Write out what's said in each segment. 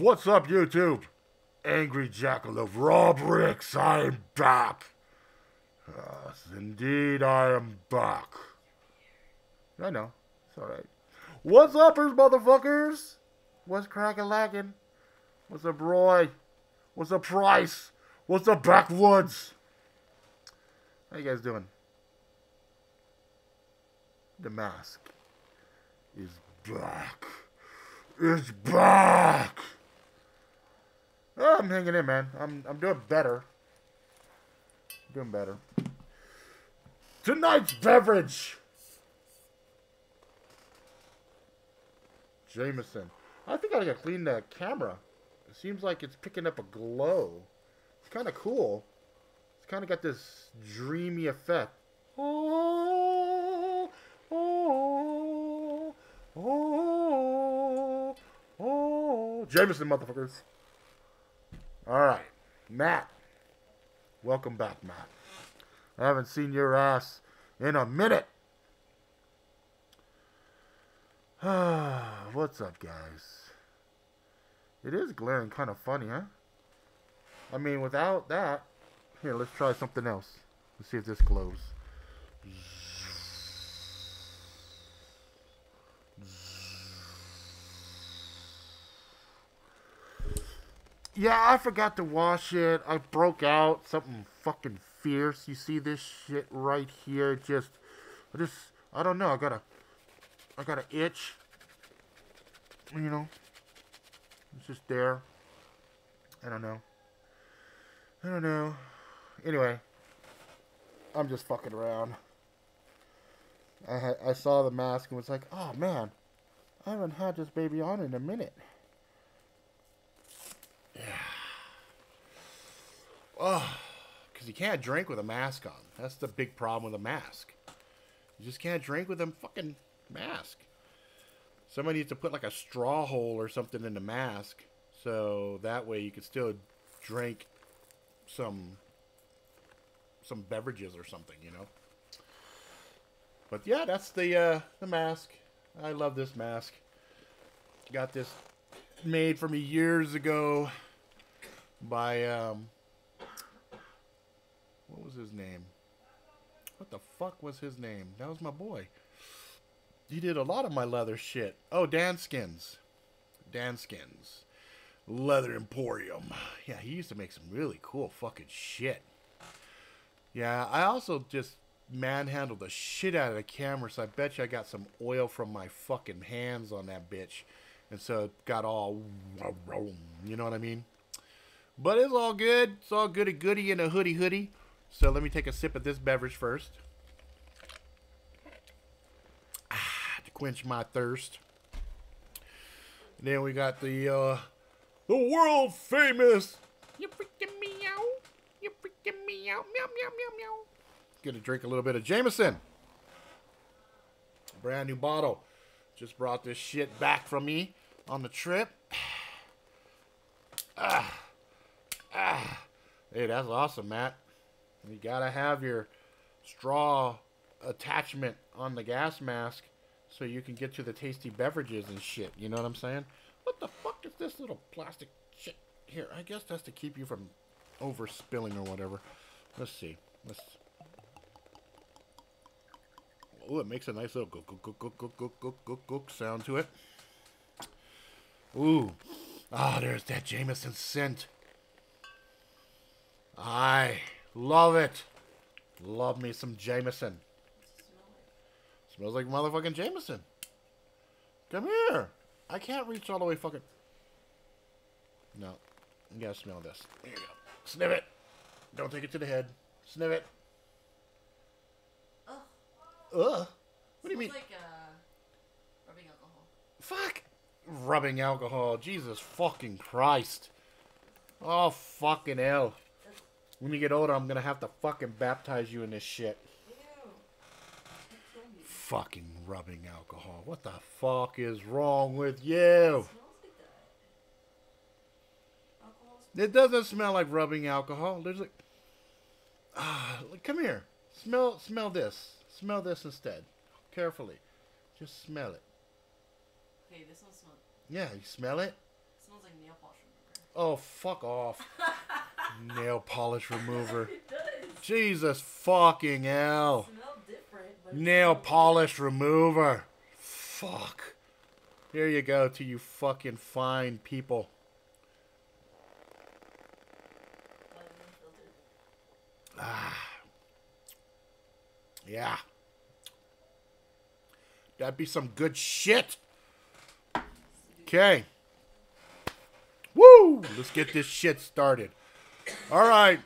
What's up, YouTube? Angry Jackalope Rob Ricks, I am back. Yes, indeed, I am back. I know, it's alright. What's uppers, motherfuckers? What's crackin'-lackin'? What's up, Roy? What's up, Price? What's up, Backwoods? How you guys doing? The mask is back. It's back. Oh, I'm hanging in, man. I'm doing better. Doing better. Tonight's beverage. Jameson. I think I gotta clean the camera. It seems like it's picking up a glow. It's kind of cool. It's kind of got this dreamy effect. Oh, oh, oh, oh. Jameson, motherfuckers. Alright. Matt. Welcome back, Matt. I haven't seen your ass in a minute. What's up, guys? It is glaring kind of funny, huh? I mean, without that... Here, let's try something else. Let's see if this glows. Yeah, I forgot to wash it. I broke out something fucking fierce. You see this shit right here? I don't know. I got an itch. You know, it's just there. I don't know. Anyway, I'm just fucking around. I saw the mask and was like, oh man, I haven't had this baby on in a minute. Yeah. Oh, because you can't drink with a mask on. That's the big problem with a mask. You just can't drink with a fucking mask. Somebody needs to put like a straw hole or something in the mask, so that way you can still drink some beverages or something, you know. But yeah, that's the mask. I love this mask. Got this made for me years ago by what was his name? What the fuck was his name? That was my boy. He did a lot of my leather shit. Oh, Dan Skins. Leather Emporium. Yeah, he used to make some really cool fucking shit. Yeah, I also just manhandled the shit out of the camera, so I bet you I got some oil from my fucking hands on that bitch. And so it got all... You know what I mean? But it's all good. It's all goody-goody in a hoodie. So let me take a sip of this beverage first. Quench my thirst. And then we got the world famous. You freaking me out. You freaking me out. Meow, meow, meow, meow. Gonna drink a little bit of Jameson. Brand new bottle. Just brought this shit back from me on the trip. Hey, that's awesome, Matt. You gotta have your straw attachment on the gas mask so you can get to the tasty beverages and shit. You know what I'm saying? What the fuck is this little plastic shit here? I guess that's to keep you from overspilling or whatever. Let's see. Oh, it makes a nice little gook sound to it. Ooh. Ah, there's that Jameson scent. I love it. Love me some Jameson. Smells like motherfucking Jameson. Come here. I can't reach all the way fucking... No. You gotta smell this. There you go. Sniff it. Don't take it to the head. Sniff it. Ugh. Ugh? What do you mean? Like rubbing alcohol. Fuck. Rubbing alcohol. Jesus fucking Christ. Oh, fucking hell. When you get older, I'm gonna have to fucking baptize you in this shit. Fucking rubbing alcohol. What the fuck is wrong with you? It smells like that. It doesn't smell like rubbing alcohol. There's like... come here. Smell this. Smell this instead. Carefully. Just smell it. Okay, this one smells... Yeah, you smell it? It smells like nail nail polish remover. Oh, fuck off. Nail polish remover. It does. Jesus fucking hell. Smell different, but Nail polish remover. Fuck. Here you go to you fucking fine people. Yeah. That'd be some good shit. Okay. Woo! Let's get this shit started. All right.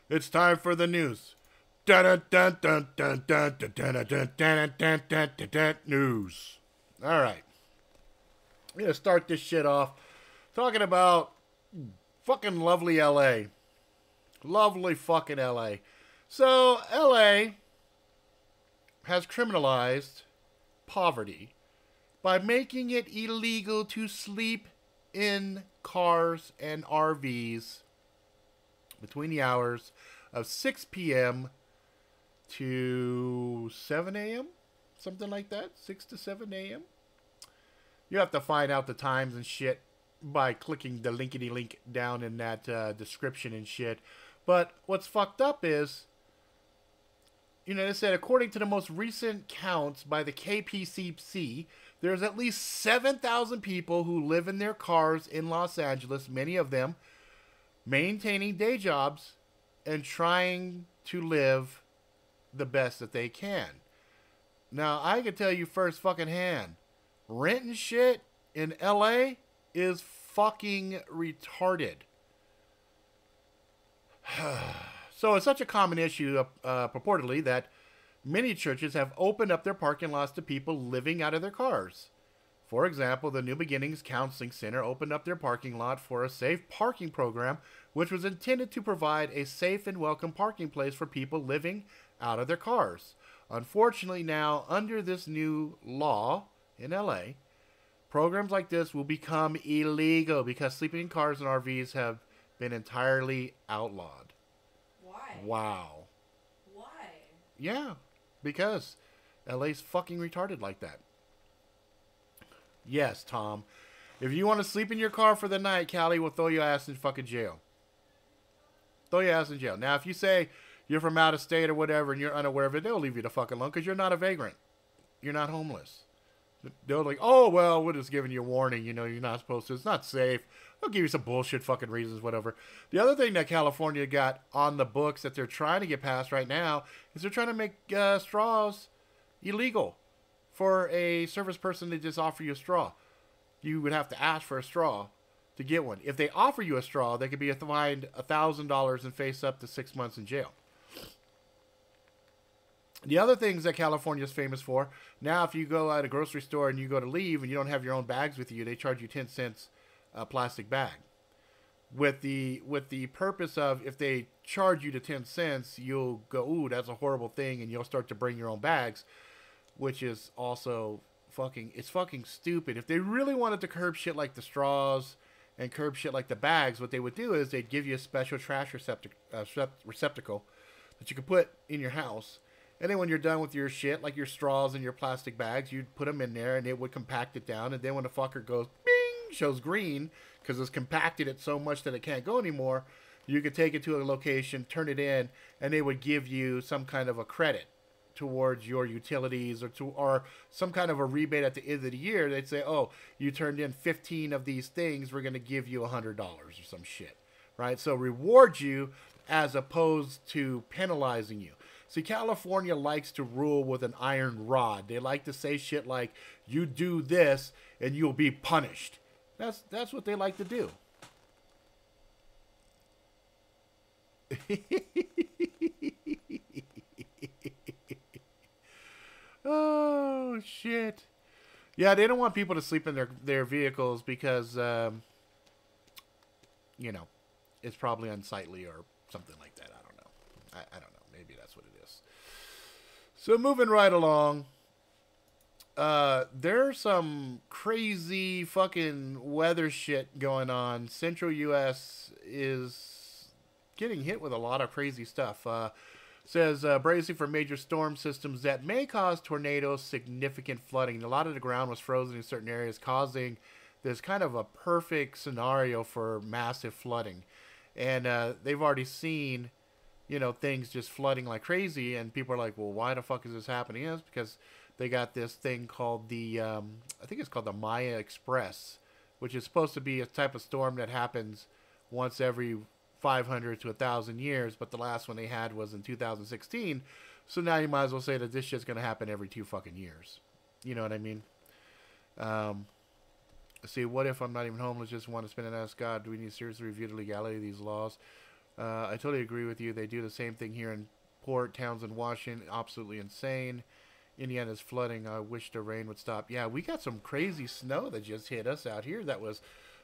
It's time for the news. News. All right. I'm going to start this shit off talking about fucking lovely LA. Lovely fucking LA. So, LA has criminalized poverty by making it illegal to sleep in cars and RVs between the hours of 6 p.m. to 7 a.m. Something like that. 6 to 7 a.m. You have to find out the times and shit by clicking the linkity link down in that description and shit. But what's fucked up is, you know, they said according to the most recent counts by the KPCC, there's at least 7,000 people who live in their cars in Los Angeles, many of them maintaining day jobs and trying to live the best that they can. Now, I can tell you first fucking hand, renting shit in LA is fucking retarded. So it's such a common issue, purportedly, that many churches have opened up their parking lots to people living out of their cars. For example, the New Beginnings Counseling Center opened up their parking lot for a safe parking program, which was intended to provide a safe and welcome parking place for people living out of their cars. Unfortunately, now, under this new law in LA, programs like this will become illegal because sleeping in cars and RVs have been entirely outlawed. Why? Wow. Why? Yeah, because LA's fucking retarded like that. Yes, Tom. If you want to sleep in your car for the night, Cali will throw your ass in fucking jail. Throw your ass in jail. Now, if you say you're from out of state or whatever and you're unaware of it, they'll leave you the fuck alone because you're not a vagrant. You're not homeless. They're like, oh, well, we're just giving you a warning. You know, you're not supposed to. It's not safe. They'll give you some bullshit fucking reasons, whatever. The other thing that California got on the books that they're trying to get passed right now is they're trying to make straws illegal for a service person to just offer you a straw. You would have to ask for a straw to get one. If they offer you a straw, they could be fined $1,000 and face up to 6 months in jail. The other things that California is famous for, now if you go at a grocery store and you go to leave and you don't have your own bags with you, they charge you 10 cents a plastic bag. With the purpose of, if they charge you to 10 cents, you'll go, ooh, that's a horrible thing, and you'll start to bring your own bags, which is also it's fucking stupid. If they really wanted to curb shit like the straws and curb shit like the bags, what they would do is they'd give you a special trash receptacle that you could put in your house. And then when you're done with your shit, like your straws and your plastic bags, you'd put them in there and it would compact it down. And then when the fucker goes, bing, shows green, because it's compacted it so much that it can't go anymore, you could take it to a location, turn it in, and they would give you some kind of a credit towards your utilities or some kind of a rebate at the end of the year. They'd say, oh, you turned in 15 of these things, we're going to give you $100 or some shit, right? So reward you as opposed to penalizing you. See, California likes to rule with an iron rod. They like to say shit like, you do this and you'll be punished. That's what they like to do. Oh, shit. Yeah, they don't want people to sleep in their vehicles because, you know, it's probably unsightly or something like that. I don't know. I don't know. Maybe that's what it is. So moving right along, there's some crazy fucking weather shit going on. Central U.S. is getting hit with a lot of crazy stuff. Says bracing for major storm systems that may cause tornadoes, significant flooding. A lot of the ground was frozen in certain areas, causing there's kind of a perfect scenario for massive flooding. And they've already seen, things just flooding like crazy. And people are like, well, why the fuck is this happening? It's because they got this thing called I think it's called the Maya Express, which is supposed to be a type of storm that happens once every 500 to 1,000 years. But the last one they had was in 2016. So now you might as well say that this shit's going to happen every 2 fucking years. You know what I mean? See, what if I'm not even homeless, just want to spend an ask God? Do we need to seriously review the legality of these laws? I totally agree with you. They do the same thing here in Port Townsend, Washington. Absolutely insane. Indiana's flooding. I wish the rain would stop. Yeah, we got some crazy snow that just hit us out here. That was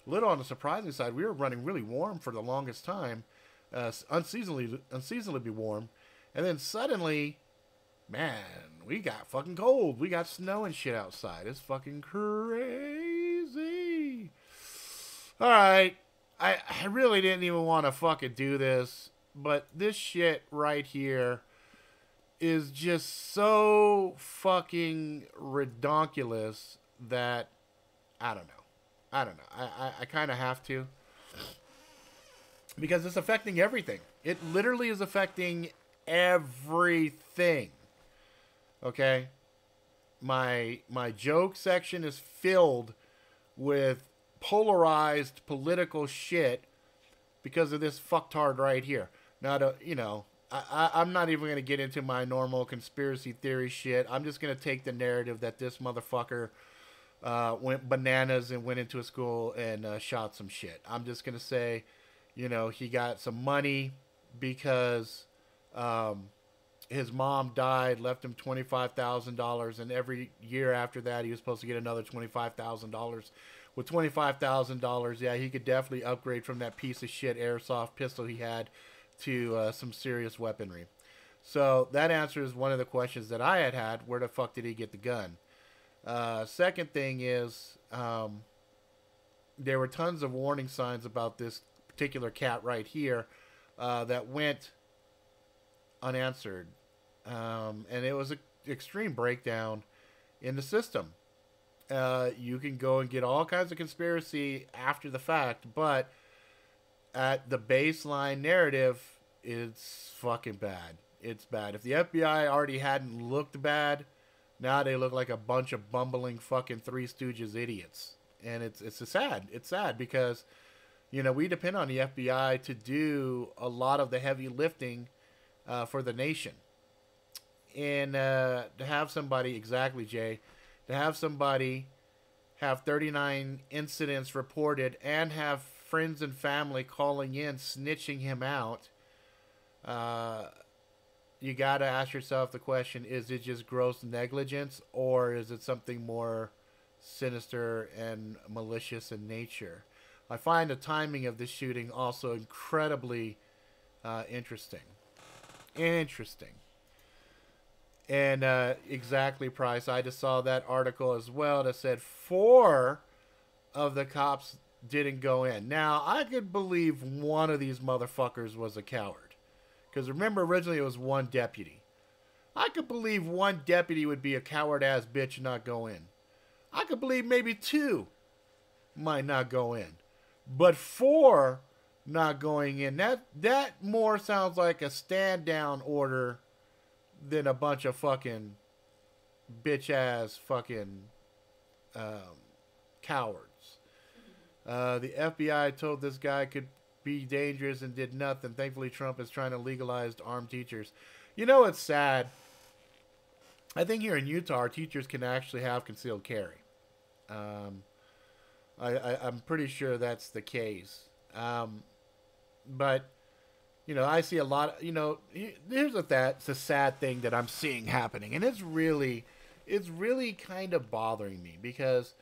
a little on the surprising side. We were running really warm for the longest time. Unseasonably warm. And then suddenly, man, we got fucking cold. We got snow and shit outside. It's fucking crazy. All right. I really didn't even want to fucking do this. But this shit right here is just so fucking redonkulous that I don't know. I kind of have to. Because it's affecting everything. It literally is affecting everything. Okay? My joke section is filled with polarized political shit because of this fucktard right here. Now, I'm not even going to get into my normal conspiracy theory shit. I'm just going to take the narrative that this motherfucker went bananas and went into a school and shot some shit. I'm just going to say, he got some money because his mom died, left him $25,000, and every year after that, he was supposed to get another $25,000. With $25,000, yeah, he could definitely upgrade from that piece of shit airsoft pistol he had to some serious weaponry. So that answers one of the questions that I had. Where the fuck did he get the gun? Second thing is, there were tons of warning signs about this particular cat right here that went unanswered. And it was an extreme breakdown in the system. You can go and get all kinds of conspiracy after the fact, but at the baseline narrative, it's fucking bad. It's bad. If the FBI already hadn't looked bad, now they look like a bunch of bumbling fucking Three Stooges idiots. And it's sad. It's sad because, we depend on the FBI to do a lot of the heavy lifting for the nation. And to have somebody, exactly, Jay, to have somebody have 39 incidents reported and have friends and family calling in, snitching him out, you got to ask yourself the question, is it just gross negligence or is it something more sinister and malicious in nature? I find the timing of this shooting also incredibly interesting. And exactly, Price. I just saw that article as well that said 4 of the cops didn't go in. Now, I could believe one of these motherfuckers was a coward. Because remember, originally it was 1 deputy. I could believe 1 deputy would be a coward-ass bitch and not go in. I could believe maybe 2 might not go in. But 4 not going in, that more sounds like a stand-down order than a bunch of fucking bitch-ass fucking cowards. The FBI told this guy could be dangerous and did nothing. Thankfully, Trump is trying to legalize armed teachers. It's sad. I think here in Utah, our teachers can actually have concealed carry. I'm pretty sure that's the case. But I see a lot of, here's that's a sad thing that I'm seeing happening. And it's really kind of bothering me because,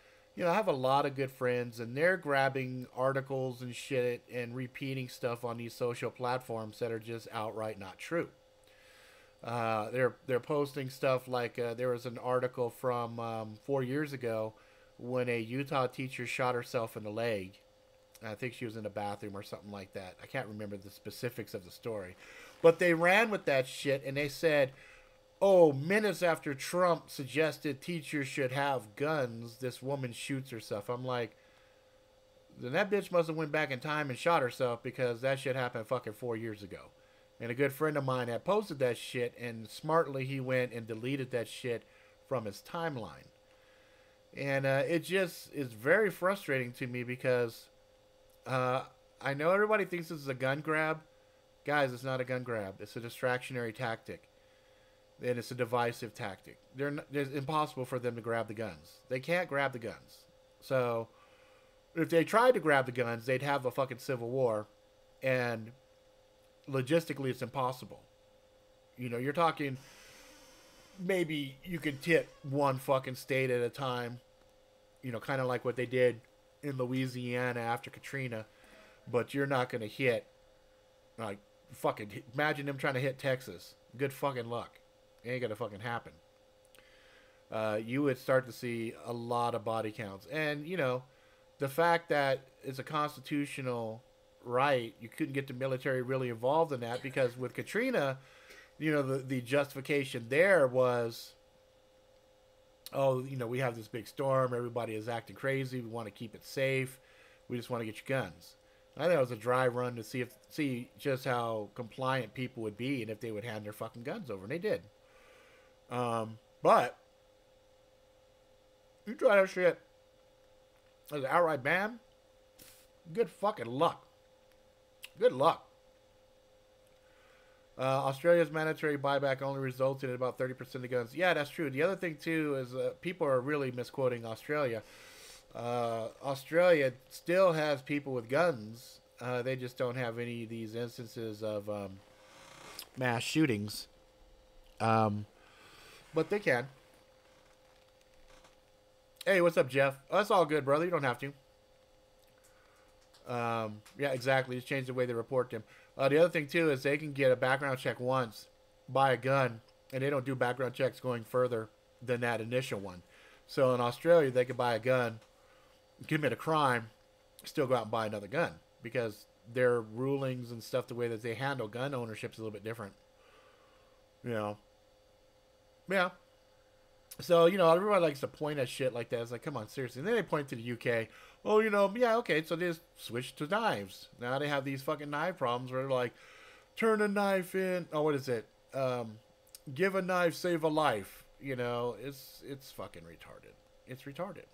I have a lot of good friends and they're grabbing articles and shit and repeating stuff on these social platforms that are just outright not true. They're posting stuff like, there was an article from 4 years ago when a Utah teacher shot herself in the leg. I think she was in a bathroom or something like that. I can't remember the specifics of the story. But they ran with that shit and they said, minutes after Trump suggested teachers should have guns, this woman shoots herself. I'm like, then that bitch must have went back in time and shot herself because that shit happened fucking 4 years ago. And a good friend of mine had posted that shit, and smartly he went and deleted that shit from his timeline. And it just is very frustrating to me because I know everybody thinks this is a gun grab. Guys, it's not a gun grab. It's a distractionary tactic. And it's a divisive tactic. It's impossible for them to grab the guns. They can't grab the guns. So, if they tried to grab the guns, they'd have a fucking civil war. And logistically, it's impossible. You know, you're talking maybe you could hit one fucking state at a time. You know, kind of like what they did in Louisiana after Katrina. But you're not going to hit, like, fucking, imagine them trying to hit Texas. Good fucking luck. It ain't gonna fucking happen. You would start to see a lot of body counts. And, you know, the fact that it's a constitutional right, you couldn't get the military really involved in that because with Katrina, you know, the justification there was, oh, you know, we have this big storm, everybody is acting crazy, we want to keep it safe, we just want to get your guns. I think it was a dry run to see just how compliant people would be and if they would hand their fucking guns over, and they did. But you try that shit as an outright ban, good fucking luck. Good luck. Australia's mandatory buyback only resulted in about 30% of guns. Yeah, that's true. The other thing, too, is people are really misquoting Australia. Australia still has people with guns. They just don't have any of these instances of mass shootings. But they can. Hey, what's up, Jeff? Oh, that's all good, brother. You don't have to. Yeah, exactly. Just change the way they report them. The other thing, too, is they can get a background check once, buy a gun, and they don't do background checks going further than that initial one. So in Australia, they could buy a gun, commit a crime, still go out and buy another gun because their rulings and stuff, the way that they handle gun ownership is a little bit different. You know. Yeah. So, you know, everybody likes to point at shit like that. It's like, come on, seriously. And then they point to the UK. Oh, you know, yeah, okay, so they just switched to knives. Now they have these fucking knife problems where they're like, turn a knife in. Oh, what is it? Give a knife, save a life. You know, it's fucking retarded. It's retarded.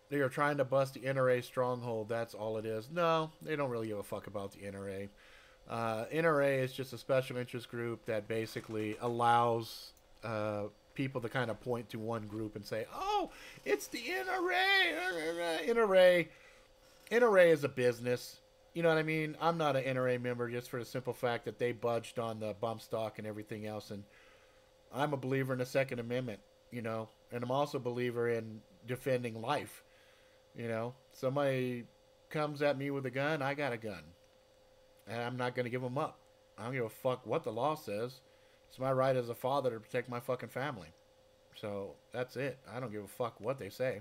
They are trying to bust the NRA stronghold. That's all it is. No, they don't really give a fuck about the NRA. NRA is just a special interest group that basically allows people to kind of point to one group and say, oh, it's the NRA. NRA is a business. You know what I mean? I'm not an NRA member just for the simple fact that they budged on the bump stock and everything else. And I'm a believer in the Second Amendment, you know, and I'm also a believer in defending life. You know, somebody comes at me with a gun, I got a gun. And I'm not going to give them up. I don't give a fuck what the law says. It's my right as a father to protect my fucking family. So that's it. I don't give a fuck what they say.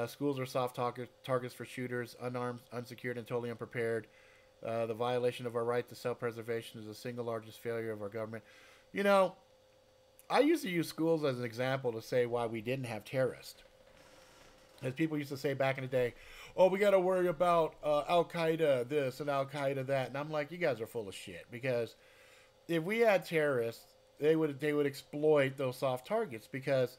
Schools are soft targets for shooters, unarmed, unsecured, and totally unprepared. The violation of our right to self-preservation is the single largest failure of our government. You know, I used to use schools as an example to say why we didn't have terrorists. As people used to say back in the day, oh, we got to worry about Al-Qaeda this and Al-Qaeda that. And I'm like, you guys are full of shit. Because if we had terrorists, they would exploit those soft targets. Because,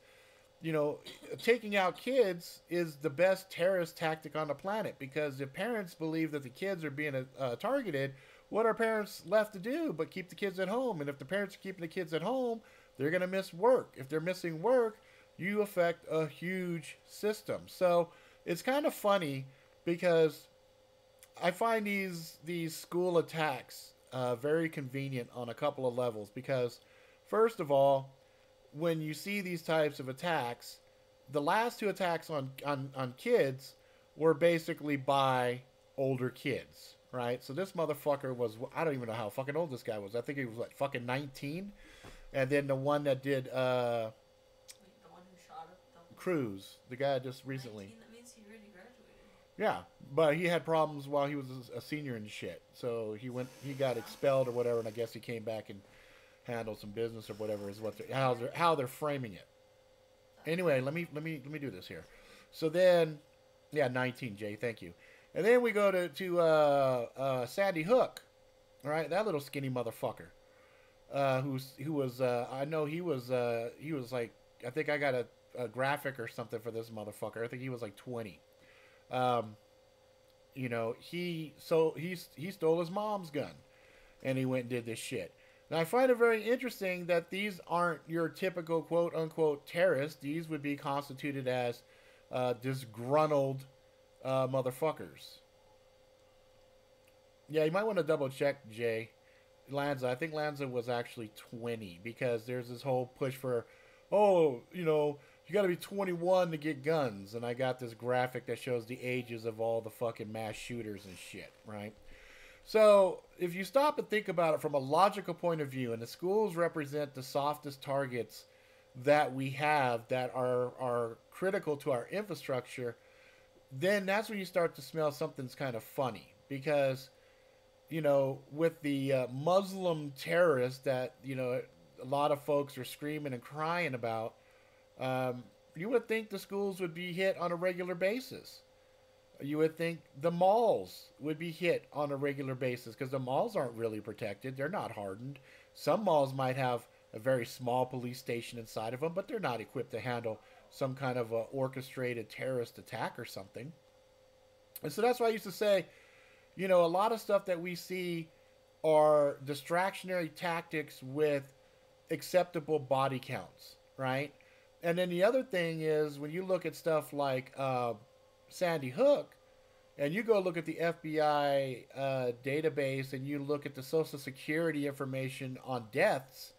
you know, taking out kids is the best terrorist tactic on the planet. Because if parents believe that the kids are being targeted, what are parents left to do but keep the kids at home? And if the parents are keeping the kids at home, they're going to miss work. If they're missing work, you affect a huge system. So it's kind of funny because I find these school attacks very convenient on a couple of levels. Because first of all, when you see these types of attacks, the last two attacks on kids were basically by older kids, right? So this motherfucker was, I don't even know how fucking old this guy was. I think he was like fucking 19. And then the one that did Cruz, the guy just recently. 19, that means he already graduated. Yeah, but he had problems while he was a senior and shit. So he got expelled or whatever, and I guess he came back and handled some business or whatever is how they're framing it. Anyway, let me do this here. So then, yeah, 19, Jay, thank you. And then we go to Sandy Hook, right? That little skinny motherfucker, who was I know he was like, I think I got a graphic or something for this motherfucker. I think he was like 20. Um, you know, he stole his mom's gun, and he went and did this shit. Now I find it very interesting that these aren't your typical quote unquote terrorists. These would be constituted as disgruntled motherfuckers. Yeah, you might want to double check, Jay. Lanza, I think Lanza was actually 20 because there's this whole push for, oh, you know, you got to be 21 to get guns. And I got this graphic that shows the ages of all the fucking mass shooters and shit, right? So if you stop and think about it from a logical point of view, and the schools represent the softest targets that we have that are critical to our infrastructure, then that's when you start to smell something's kind of funny. Because, you know, with the Muslim terrorists that, you know, a lot of folks are screaming and crying about, you would think the schools would be hit on a regular basis. You would think the malls would be hit on a regular basis because the malls aren't really protected. They're not hardened. Some malls might have a very small police station inside of them, but they're not equipped to handle some kind of a orchestrated terrorist attack or something. And so that's why I used to say, you know, a lot of stuff that we see are distractionary tactics with acceptable body counts, right? And then the other thing is when you look at stuff like Sandy Hook, and you go look at the FBI database and you look at the Social Security information on deaths,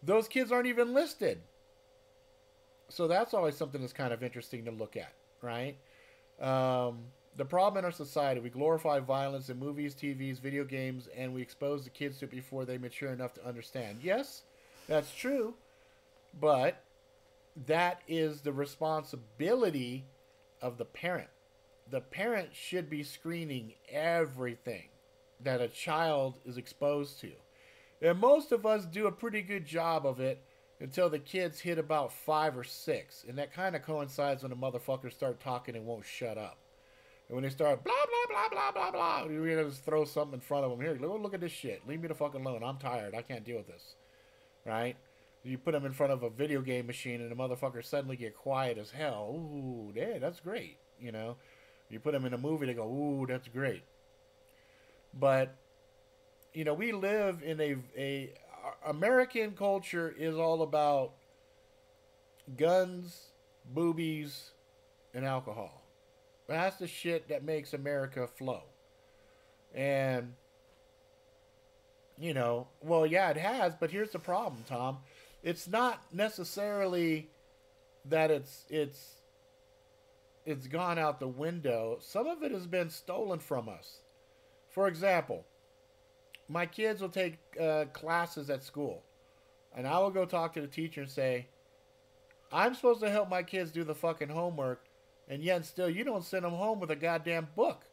those kids aren't even listed. So that's always something that's kind of interesting to look at, right? The problem in our society, we glorify violence in movies, TVs, video games, and we expose the kids to it before they mature enough to understand. Yes, that's true, but that is the responsibility of the parent. The parent should be screening everything that a child is exposed to. And most of us do a pretty good job of it until the kids hit about 5 or 6. And that kind of coincides when the motherfuckers start talking and won't shut up. And when they start blah, blah, blah, blah, blah, blah, you just throw something in front of them. Here, look at this shit. Leave me the fuck alone. I'm tired. I can't deal with this. Right? You put them in front of a video game machine and the motherfuckers suddenly get quiet as hell. Ooh, yeah, that's great. You know? You put them in a movie, they go, ooh, that's great. But, you know, we live in a American culture is all about guns, boobies, and alcohol. That's the shit that makes America flow. And, you know, well, yeah, it has, but here's the problem, Tom. It's not necessarily that it's gone out the window. Some of it has been stolen from us. For example, my kids will take classes at school, and I will go talk to the teacher and say, I'm supposed to help my kids do the fucking homework, and yet still you don't send them home with a goddamn book.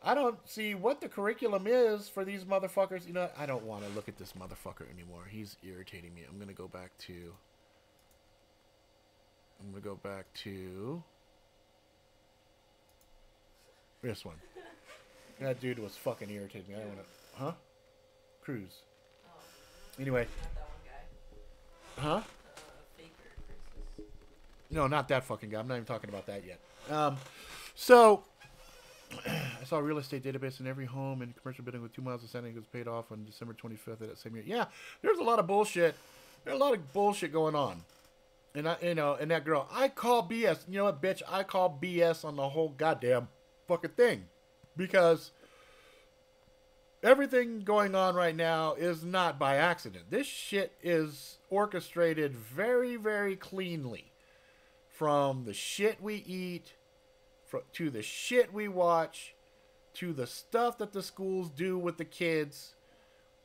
I don't see what the curriculum is for these motherfuckers. You know, I don't want to look at this motherfucker anymore. He's irritating me. I'm going to go back to this one. That dude was fucking irritating me. I don't want to... Huh? Cruz. Oh. Anyway. Not that one guy. Huh? Faker Cruz's. No, not that fucking guy. I'm not even talking about that yet. So, I saw a real estate database in every home and commercial building with 2 miles of sending was paid off on December 25th of that same year. Yeah, there's a lot of bullshit. There's a lot of bullshit going on. And and that girl, I call BS. You know what, bitch? I call BS on the whole goddamn fucking thing. Because everything going on right now is not by accident. This shit is orchestrated very, very cleanly. From the shit we eat, to the shit we watch, to the stuff that the schools do with the kids.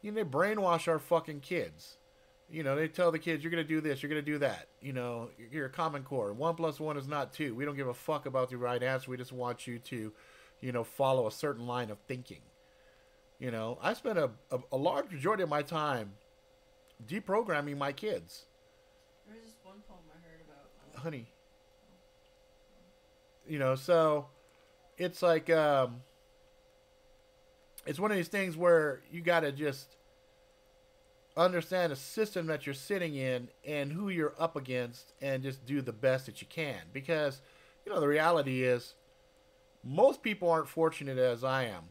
You know, they brainwash our fucking kids. You know, they tell the kids, you're going to do this, you're going to do that. You know, you're a Common Core. 1 + 1 is not 2. We don't give a fuck about the right answer. We just want you to, you know, follow a certain line of thinking. You know, I spent a large majority of my time deprogramming my kids. There was this one poem I heard about. Honey. So it's like it's one of these things where you got to just understand the system that you're sitting in and who you're up against and just do the best that you can, because the reality is most people aren't fortunate as I am.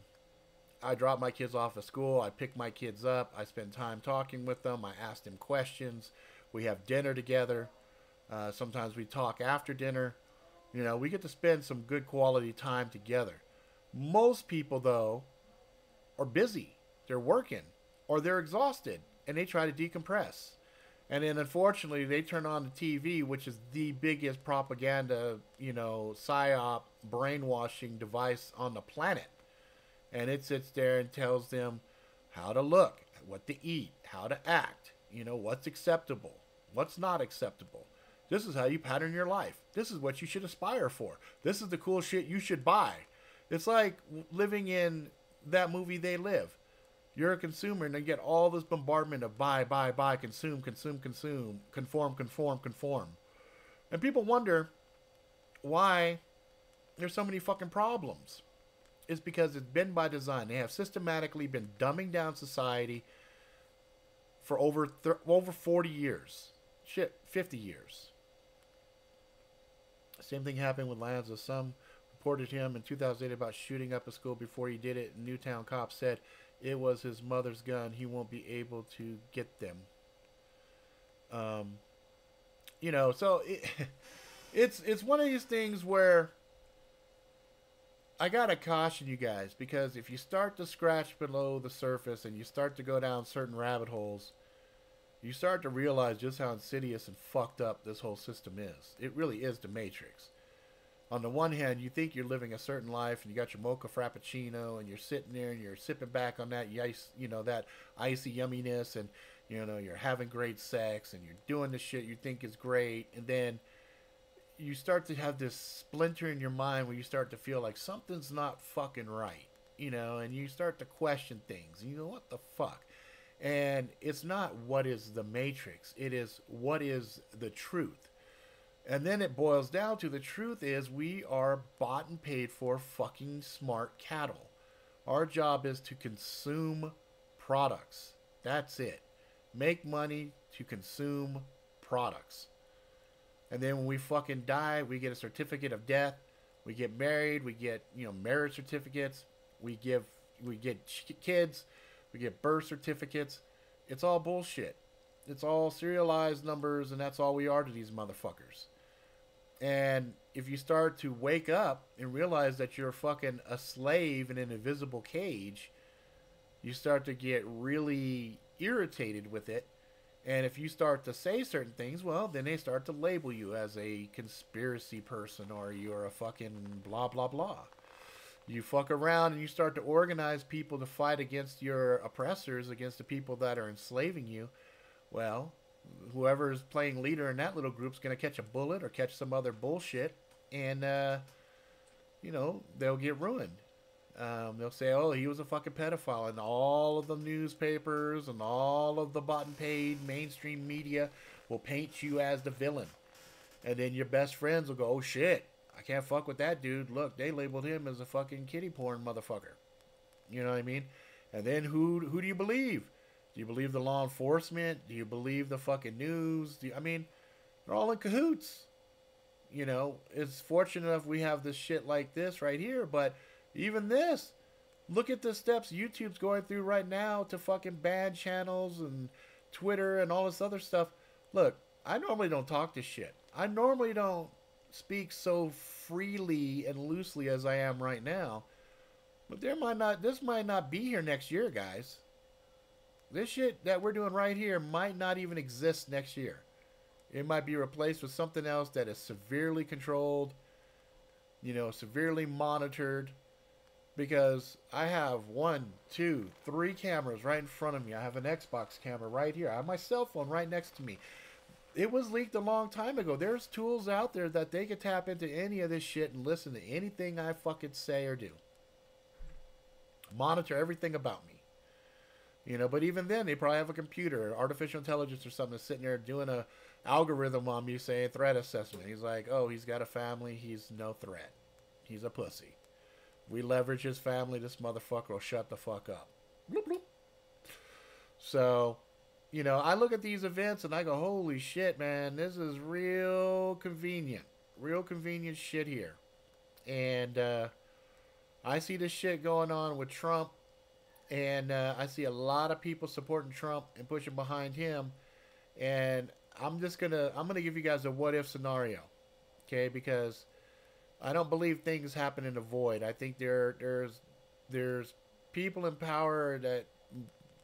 I drop my kids off at school, I pick my kids up, I spend time talking with them, I ask them questions, we have dinner together, sometimes we talk after dinner. We get to spend some good quality time together. Most people, though, are busy. They're working or they're exhausted and they try to decompress. And then unfortunately, they turn on the TV, which is the biggest propaganda, psyop, brainwashing device on the planet. And it sits there and tells them how to look, what to eat, how to act, what's acceptable, what's not acceptable. This is how you pattern your life. This is what you should aspire for. This is the cool shit you should buy. It's like living in that movie They Live. You're a consumer and you get all this bombardment of buy, consume, conform. And people wonder why there's so many fucking problems. It's because it's been by design. They have systematically been dumbing down society for over 40 years. Shit, 50 years. Same thing happened with Lanza. Some reported him in 2008 about shooting up a school before he did it. Newtown cops said it was his mother's gun. He won't be able to get them. So it's one of these things where I gotta caution you guys, because if you start to scratch below the surface and you start to go down certain rabbit holes, you start to realize just how insidious and fucked up this whole system is. It really is the Matrix. On the one hand, you think you're living a certain life and you got your mocha frappuccino and you're sitting there and you're sipping back on that that icy yumminess, and you're having great sex and you're doing the shit you think is great, and then you start to have this splinter in your mind where you start to feel like something's not fucking right, and you start to question things. What the fuck? And it's not what is the Matrix, it is what is the truth. And then it boils down to the truth is we are bought and paid for fucking smart cattle. Our job is to consume products. That's it. Make money to consume products. And then when we fucking die, we get a certificate of death. We get married. We get, marriage certificates. We get kids. We get birth certificates. It's all bullshit. It's all serialized numbers, and that's all we are to these motherfuckers. And if you start to wake up and realize that you're fucking a slave in an invisible cage, you start to get really irritated with it. And if you start to say certain things, well, then they start to label you as a conspiracy person, or you're a fucking blah, blah, blah. You fuck around and you start to organize people to fight against your oppressors, against the people that are enslaving you. Well, whoever is playing leader in that little group is going to catch a bullet or catch some other bullshit, and, they'll get ruined. They'll say, oh, he was a fucking pedophile, and all of the newspapers and all of the bought and paid mainstream media will paint you as the villain. And then your best friends will go, oh shit, I can't fuck with that dude. Look, they labeled him as a fucking kiddie porn motherfucker. You know what I mean? And then who do you believe? Do you believe the law enforcement? Do you believe the fucking news? They're all in cahoots. It's fortunate enough we have this shit like this right here, but even this, look at the steps YouTube's going through right now to fucking ban channels and Twitter and all this other stuff. Look, I normally don't talk this shit. I normally don't speak so freely and loosely as I am right now. But this might not be here next year, guys. This shit that we're doing right here might not even exist next year. It might be replaced with something else that is severely controlled, severely monitored. Because I have 1, 2, 3 cameras right in front of me. I have an Xbox camera right here. I have my cell phone right next to me. It was leaked a long time ago. There's tools out there that they can tap into any of this shit and listen to anything I fucking say or do. Monitor everything about me. But even then, they probably have a computer, artificial intelligence or something sitting there doing a algorithm on me saying threat assessment. He's like, oh, he's got a family. He's no threat. He's a pussy. We leverage his family, this motherfucker will shut the fuck up. Bloop, bloop. So, you know, I look at these events and I go, holy shit, man, this is real convenient. Real convenient shit here. And I see this shit going on with Trump. And I see a lot of people supporting Trump and pushing behind him. And I'm gonna give you guys a what if scenario. Okay, because I don't believe things happen in the void. I think there's people in power that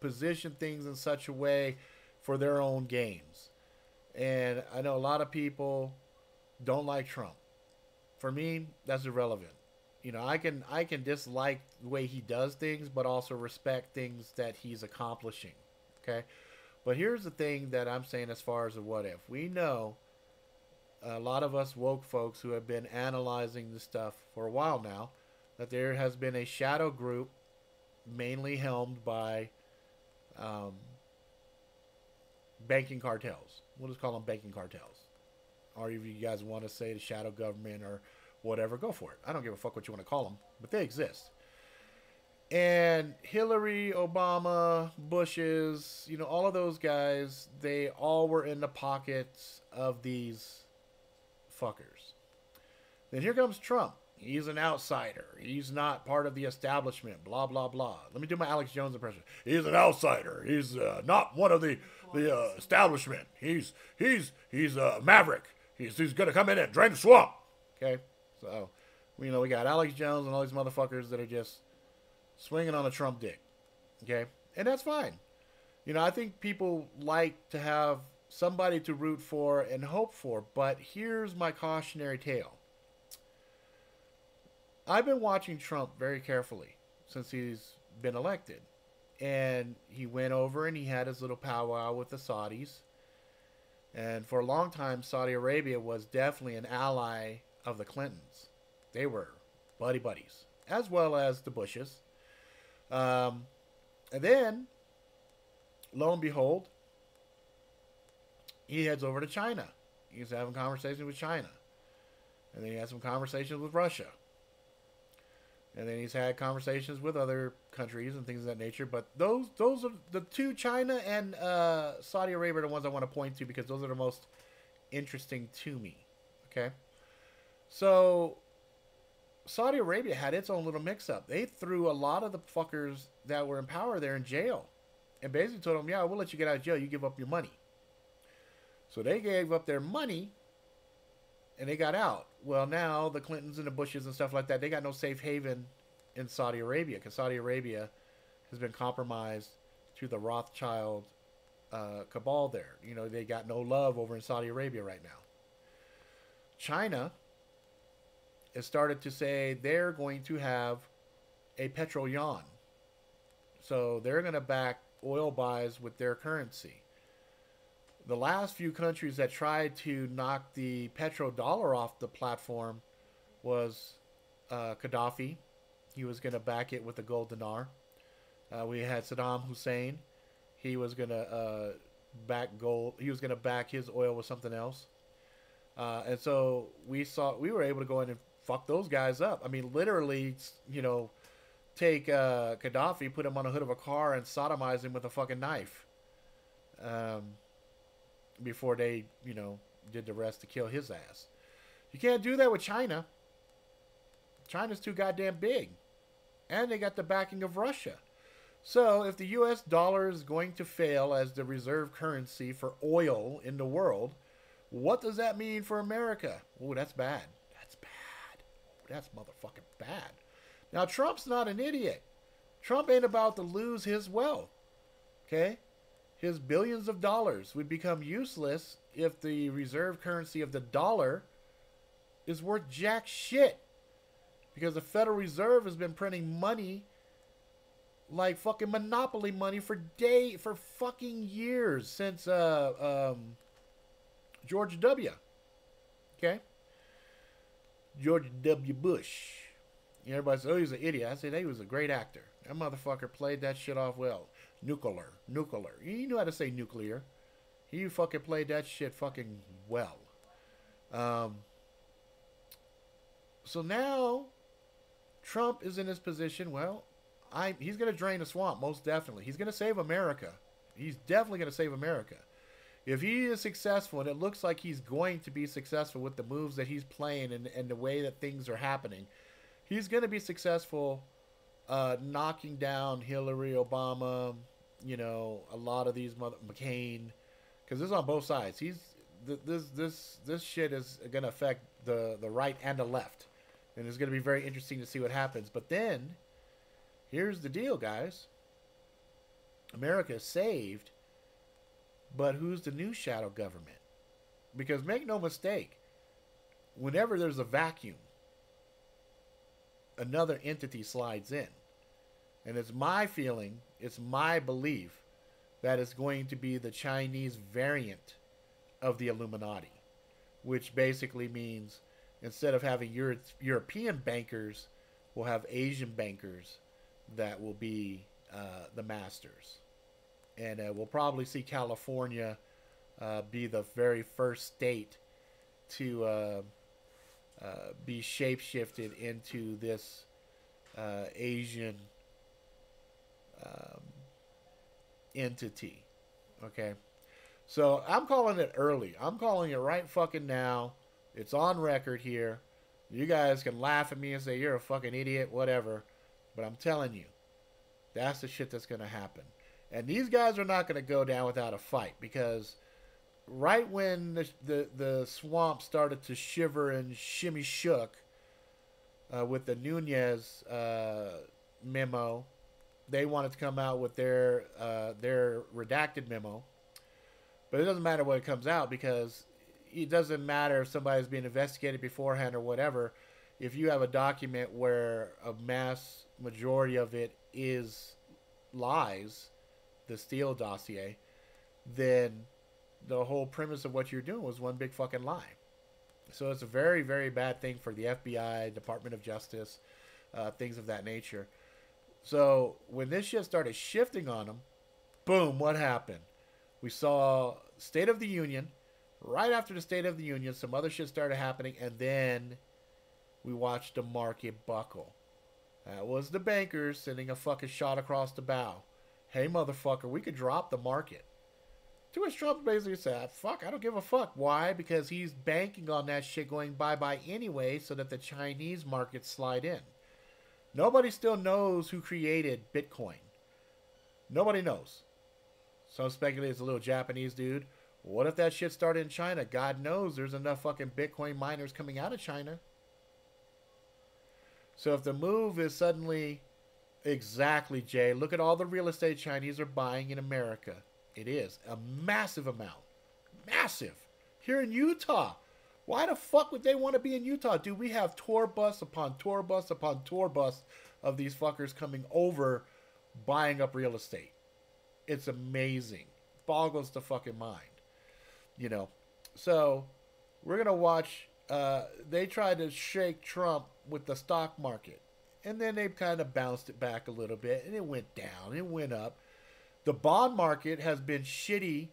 position things in such a way for their own gains. And I know a lot of people don't like Trump. For me, that's irrelevant. You know, I can dislike the way he does things, but also respect things that he's accomplishing. Okay? But here's the thing that I'm saying as far as a what if. We know a lot of us woke folks who have been analyzing this stuff for a while now, that there has been a shadow group mainly helmed by banking cartels. We'll just call them banking cartels. Or if you guys want to say the shadow government or whatever, go for it. I don't give a fuck what you want to call them, but they exist. And Hillary, Obama, Bush's, you know, all of those guys, they all were in the pockets of these fuckers. Then here comes Trump. He's an outsider. He's not part of the establishment. Blah, blah, blah. Let me do my Alex Jones impression. He's an outsider. He's not one of the establishment. He's a maverick. He's going to come in and drain the swamp. Okay? So, you know, we got Alex Jones and all these motherfuckers that are just swinging on a Trump dick. Okay? And that's fine. You know, I think people like to have somebody to root for and hope for. But here's my cautionary tale. I've been watching Trump very carefully since he's been elected. And he went over and he had his little powwow with the Saudis. And for a long time, Saudi Arabia was definitely an ally of the Clintons. They were buddies, as well as the Bushes. And then, lo and behold, he heads over to China. He's having conversations with China. And then he had some conversations with Russia. And then he's had conversations with other countries and things of that nature. But those are the two, China and Saudi Arabia, are the ones I want to point to because those are the most interesting to me. Okay? So, Saudi Arabia had its own little mix-up. They threw a lot of the fuckers that were in power there in jail. And basically told them, yeah, we'll let you get out of jail. You give up your money. So they gave up their money and they got out. Well, now the Clintons and the Bushes and stuff like that, they got no safe haven in Saudi Arabia because Saudi Arabia has been compromised to the Rothschild cabal there. You know, they got no love over in Saudi Arabia right now. China has started to say they're going to have a petro yuan. So they're going to back oil buys with their currency. The last few countries that tried to knock the petrodollar off the platform was Gaddafi. He was going to back it with the gold dinar. We had Saddam Hussein. He was going to back gold. He was going to back his oil with something else. And so we were able to go in and fuck those guys up. I mean, literally, you know, take Gaddafi, put him on the hood of a car, and sodomize him with a fucking knife. Before they, you know, did the rest to kill his ass. You can't do that with China. China's too goddamn big. And they got the backing of Russia. So if the U.S. dollar is going to fail as the reserve currency for oil in the world, what does that mean for America? Oh, that's bad. That's bad. That's motherfucking bad. Now, Trump's not an idiot. Trump ain't about to lose his wealth. Okay? His billions of dollars would become useless if the reserve currency of the dollar is worth jack shit. Because the Federal Reserve has been printing money like fucking monopoly money for fucking years since George W. Okay? George W. Bush. Everybody says, oh, he's an idiot. I said, he was a great actor. That motherfucker played that shit off well. Nuclear. He knew how to say nuclear. He fucking played that shit fucking well. So now Trump is in his position, well, he's going to drain the swamp, most definitely. He's going to save America. He's definitely going to save America. If he is successful, and it looks like he's going to be successful with the moves that he's playing and the way that things are happening, he's going to be successful knocking down Hillary, Obama, you know, a lot of these McCain, because this is on both sides. This shit is going to affect the right and the left, and it's going to be very interesting to see what happens. But then, here's the deal, guys. America is saved, but who's the new shadow government? Because make no mistake, whenever there's a vacuum, another entity slides in. And it's my feeling, it's my belief, that it's going to be the Chinese variant of the Illuminati, which basically means instead of having European bankers, we'll have Asian bankers that will be the masters. And we'll probably see California be the very first state to be shapeshifted into this Asian entity. Okay? So I'm calling it early. I'm calling it right fucking now. It's on record here. You guys can laugh at me and say you're a fucking idiot, whatever. But I'm telling you, that's the shit that's going to happen. And these guys are not going to go down without a fight, because right when the swamp started to shiver and shimmy shook with the Nunez memo, they wanted to come out with their redacted memo. But it doesn't matter what it comes out, because it doesn't matter if somebody's being investigated beforehand or whatever. If you have a document where a mass majority of it is lies, the Steele dossier, then the whole premise of what you're doing was one big fucking lie. So it's a very, very bad thing for the FBI, Department of Justice, things of that nature. So when this shit started shifting on them, boom, what happened? We saw State of the Union. Right after the State of the Union, some other shit started happening, and then we watched the market buckle. That was the bankers sending a fucking shot across the bow. Hey, motherfucker, we could drop the market. To which Trump basically said, fuck, I don't give a fuck. Why? Because he's banking on that shit going bye-bye anyway so that the Chinese markets slide in. Nobody still knows who created Bitcoin. Nobody knows. Some speculate it's a little Japanese dude. What if that shit started in China? God knows there's enough fucking Bitcoin miners coming out of China. So if the move is suddenly... Exactly, Jay. Look at all the real estate Chinese are buying in America. It is a massive amount. Massive. Here in Utah. Why the fuck would they want to be in Utah? Dude, we have tour bus upon tour bus upon tour bus of these fuckers coming over buying up real estate. It's amazing. Boggles the fucking mind. You know. So, we're going to watch. They tried to shake Trump with the stock market. And then they kind of bounced it back a little bit. And it went down. It went up. The bond market has been shitty,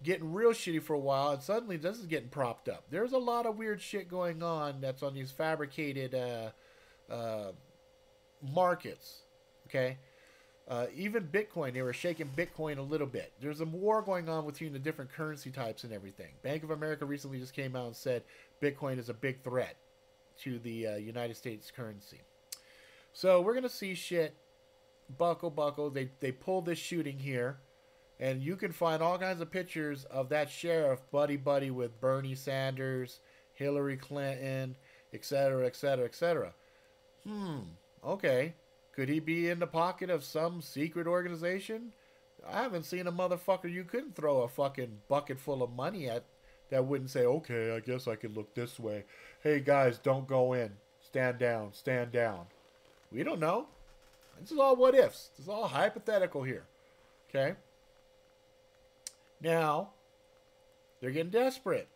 getting real shitty for a while, and suddenly this is getting propped up. There's a lot of weird shit going on that's on these fabricated markets, okay? Even Bitcoin, they were shaking Bitcoin a little bit. There's a war going on between the different currency types and everything. Bank of America recently just came out and said Bitcoin is a big threat to the United States currency. So we're going to see shit buckle. They pulled this shooting here, and you can find all kinds of pictures of that sheriff buddy with Bernie Sanders, Hillary Clinton, etc., etc., etc. Okay. Could he be in the pocket of some secret organization? I haven't seen a motherfucker you couldn't throw a fucking bucket full of money at that wouldn't say, okay, I guess I could look this way. Hey guys, don't go in. Stand down. Stand down. We don't know. This is all what ifs. This is all hypothetical here. Okay? Now, they're getting desperate.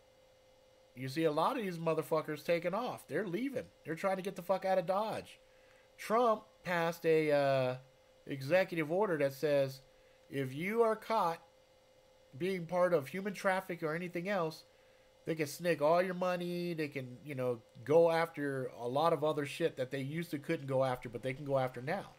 You see a lot of these motherfuckers taking off. They're leaving. They're trying to get the fuck out of Dodge. Trump passed a executive order that says if you are caught being part of human trafficking or anything else, They can snake all your money. They can, you know, go after a lot of other shit that they used to couldn't go after, but they can go after now.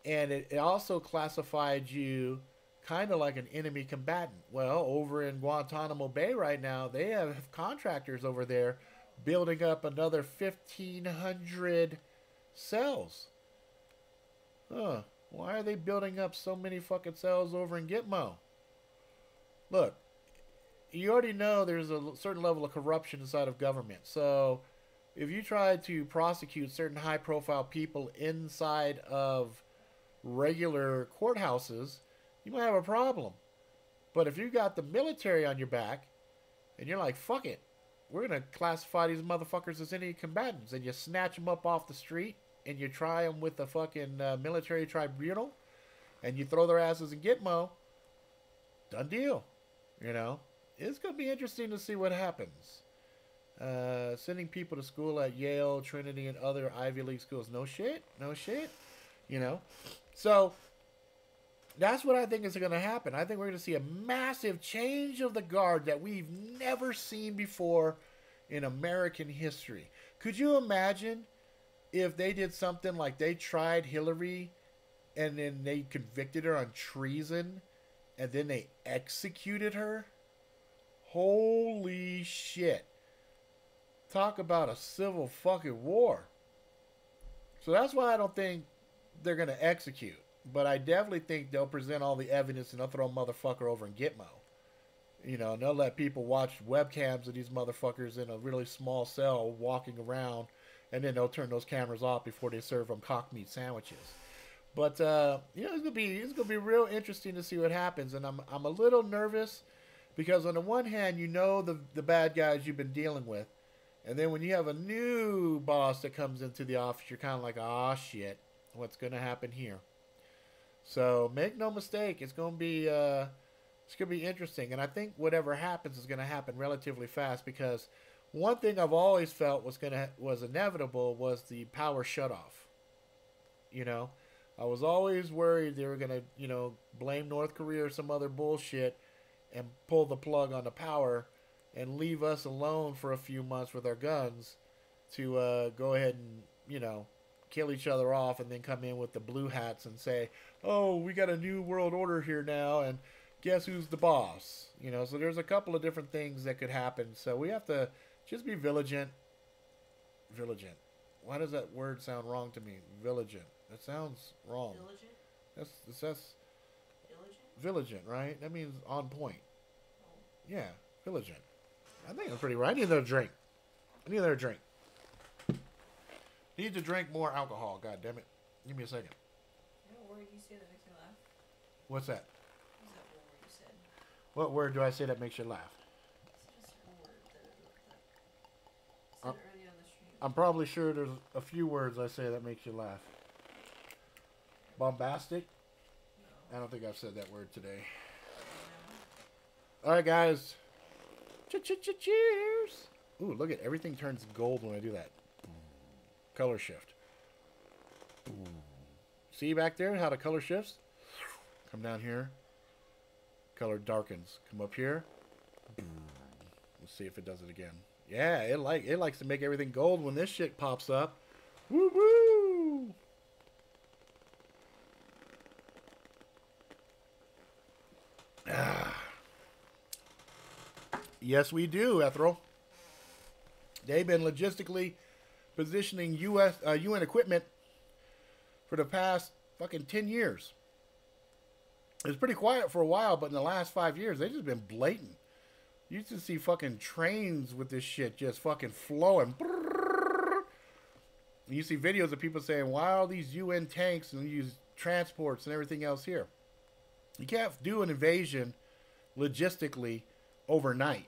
And it also classified you kind of like an enemy combatant. Well, over in Guantanamo Bay right now, they have contractors over there building up another 1,500 cells. Huh. Why are they building up so many fucking cells over in Gitmo? Look, you already know there's a certain level of corruption inside of government. So if you try to prosecute certain high profile people inside of regular courthouses, you might have a problem. But if you got the military on your back and you're like, fuck it, we're going to classify these motherfuckers as any combatants, and you snatch them up off the street and you try them with the fucking military tribunal and you throw their asses in Gitmo, done deal. You know, it's going to be interesting to see what happens. Sending people to school at Yale, Trinity, and other Ivy League schools. No shit. No shit. You know? So, that's what I think is going to happen. I think we're going to see a massive change of the guard that we've never seen before in American history. Could you imagine if they did something like they tried Hillary and then they convicted her on treason and then they executed her? Holy shit. Talk about a civil fucking war. So that's why I don't think they're going to execute. But I definitely think they'll present all the evidence and they'll throw a motherfucker over in Gitmo. You know, and they'll let people watch webcams of these motherfuckers in a really small cell walking around, and then they'll turn those cameras off before they serve them cock meat sandwiches. But you know, it's gonna be real interesting to see what happens, and I'm a little nervous because on the one hand, you know the bad guys you've been dealing with, and then when you have a new boss that comes into the office, you're kind of like, ah, shit, what's gonna happen here? So make no mistake, it's gonna be interesting, and I think whatever happens is gonna happen relatively fast, because one thing I've always felt was inevitable was the power shutoff. You know, I was always worried they were gonna, you know, blame North Korea or some other bullshit and pull the plug on the power and leave us alone for a few months with our guns to go ahead and, you know, kill each other off, and then come in with the blue hats and say, oh, we got a new world order here now, and guess who's the boss? You know, so there's a couple of different things that could happen. So we have to just be vigilant. Vigilant. Why does that word sound wrong to me? Vigilant. That sounds wrong. Diligent? That's Diligent? vigilant, right? That means on point. Oh. Yeah, vigilant. I think that's pretty right. I need another drink. Need to drink more alcohol. God damn it! Give me a second. You know what word you say that makes me laugh? What's that? What's that word you said? What word do I say that makes you laugh? It's just a word that said earlier on the stream. I'm probably sure there's a few words I say that makes you laugh. Bombastic? No. I don't think I've said that word today. All right, guys. Cheers. Ooh, look at everything turns gold when I do that. Color shift. See back there how the color shifts? Come down here. Color darkens. Come up here. Let's see if it does it again. Yeah, it likes to make everything gold when this shit pops up. Woo woo! Yes, we do, Ethel. They've been logistically positioning UN equipment for the past fucking 10 years. It was pretty quiet for a while, but in the last 5 years, they've just been blatant. You used to see fucking trains with this shit just fucking flowing. You see videos of people saying, why are these UN tanks and use transports and everything else here? You can't do an invasion logistically overnight.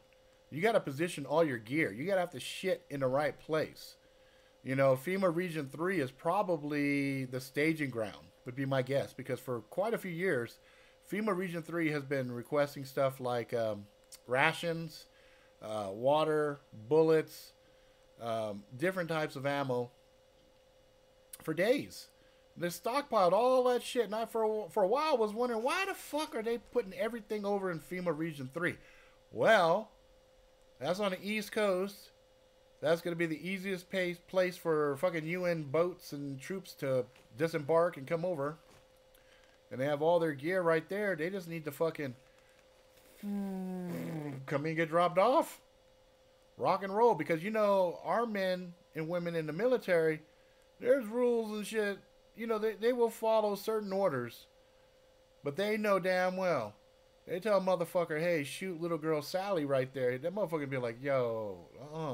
You got to position all your gear. You got to have the shit in the right place. You know, FEMA Region 3 is probably the staging ground, would be my guess, because for quite a few years, FEMA Region 3 has been requesting stuff like rations, water, bullets, different types of ammo for days. They stockpiled all that shit, and I, for a while, was wondering, why the fuck are they putting everything over in FEMA Region 3? Well, That's on the East Coast. That's going to be the easiest place for fucking UN boats and troops to disembark and come over. And they have all their gear right there. They just need to fucking come and get dropped off. Rock and roll. Because, you know, our men and women in the military, there's rules and shit. You know, they will follow certain orders. But they know damn well. They tell a motherfucker, hey, shoot little girl Sally right there. That motherfucker be like, yo,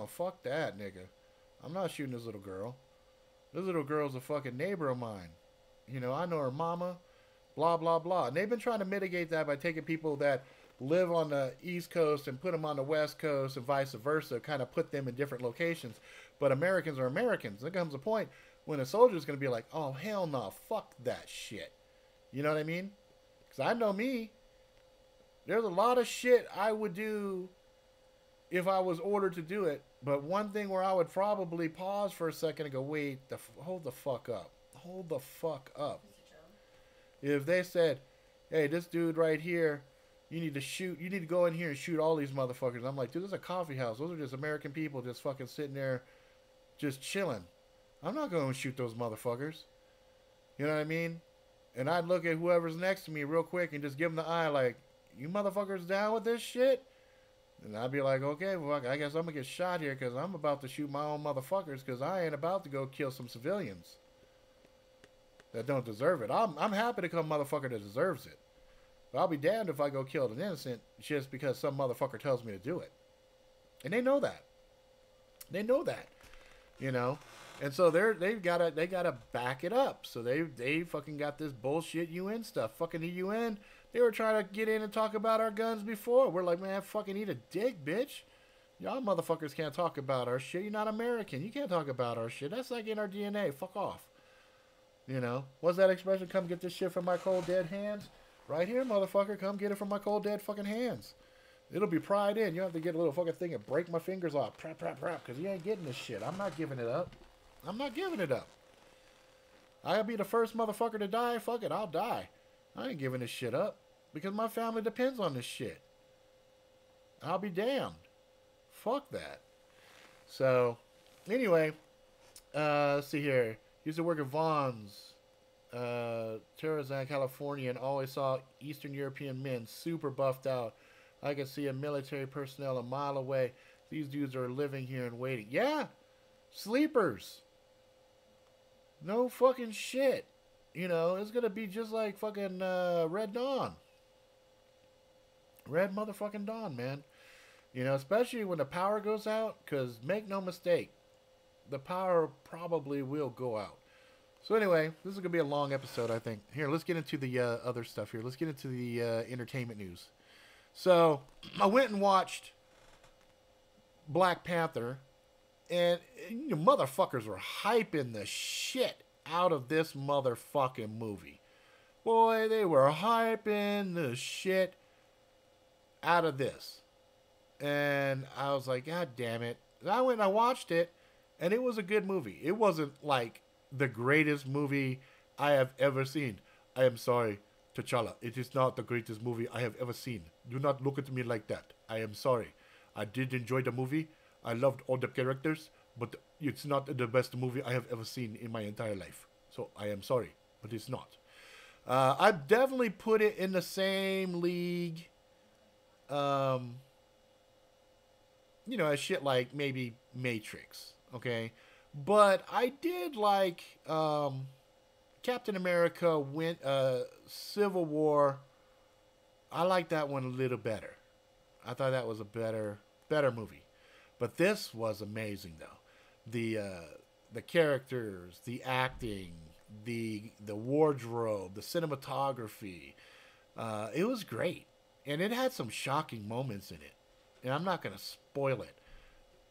fuck that, nigga. I'm not shooting this little girl. This little girl's a fucking neighbor of mine. You know, I know her mama, blah, blah, blah. And they've been trying to mitigate that by taking people that live on the East Coast and put them on the West Coast and vice versa, kind of put them in different locations. But Americans are Americans. There comes a point when a soldier's going to be like, oh, hell no, fuck that shit. You know what I mean? Because I know me. There's a lot of shit I would do if I was ordered to do it. But one thing where I would probably pause for a second and go, wait, hold the fuck up. Hold the fuck up. If they said, hey, this dude right here, you need to go in here and shoot all these motherfuckers. I'm like, dude, this is a coffee house. Those are just American people just fucking sitting there just chilling. I'm not going to shoot those motherfuckers. You know what I mean? And I'd look at whoever's next to me real quick and just give them the eye like, you motherfuckers down with this shit? And I'd be like, okay, well, I guess I'm going to get shot here because I'm about to shoot my own motherfuckers because I ain't about to go kill some civilians that don't deserve it. I'm happy to kill a motherfucker that deserves it. But I'll be damned if I go kill an innocent just because some motherfucker tells me to do it. And they know that. They know that. You know? And so they gotta back it up. So they fucking got this bullshit UN stuff. Fucking the UN, they were trying to get in and talk about our guns before. We're like, man, fucking eat a dick, bitch. Y'all motherfuckers can't talk about our shit. You're not American. You can't talk about our shit. That's like in our DNA. Fuck off. You know? What's that expression? Come get this shit from my cold dead hands? Right here, motherfucker. Come get it from my cold dead fucking hands. It'll be pried in. You have to get a little fucking thing and break my fingers off. Prap, prap, prap. Because you ain't getting this shit. I'm not giving it up. I'm not giving it up. I'll be the first motherfucker to die. Fuck it, I'll die. I ain't giving this shit up. Because my family depends on this shit. I'll be damned. Fuck that. So, anyway. Let's see here. Used to work at Vaughn's. Terrazan, California. And always saw Eastern European men super buffed out. I could see a military personnel a mile away. These dudes are living here and waiting. Yeah. Sleepers. No fucking shit. You know, it's gonna be just like fucking Red Dawn. Red motherfucking Dawn, man. You know, especially when the power goes out, because make no mistake, the power probably will go out. So anyway, this is gonna be a long episode, I think. Here, let's get into the other stuff here. Let's get into the entertainment news. So, I went and watched Black Panther. And you know, motherfuckers were hyping the shit out of this motherfucking movie. Boy, they were hyping the shit out of this. And I was like, God damn it. And I went and I watched it, and it was a good movie. It wasn't like the greatest movie I have ever seen. I am sorry, T'Challa. It is not the greatest movie I have ever seen. Do not look at me like that. I am sorry. I did enjoy the movie. I loved all the characters, but it's not the best movie I have ever seen in my entire life. So I am sorry, but it's not. I'd definitely put it in the same league, you know, as shit like maybe Matrix, okay? But I did like Captain America Civil War. I like that one a little better. I thought that was a better movie. But this was amazing, though. The characters, the acting, the wardrobe, the cinematography. It was great. And it had some shocking moments in it. And I'm not going to spoil it.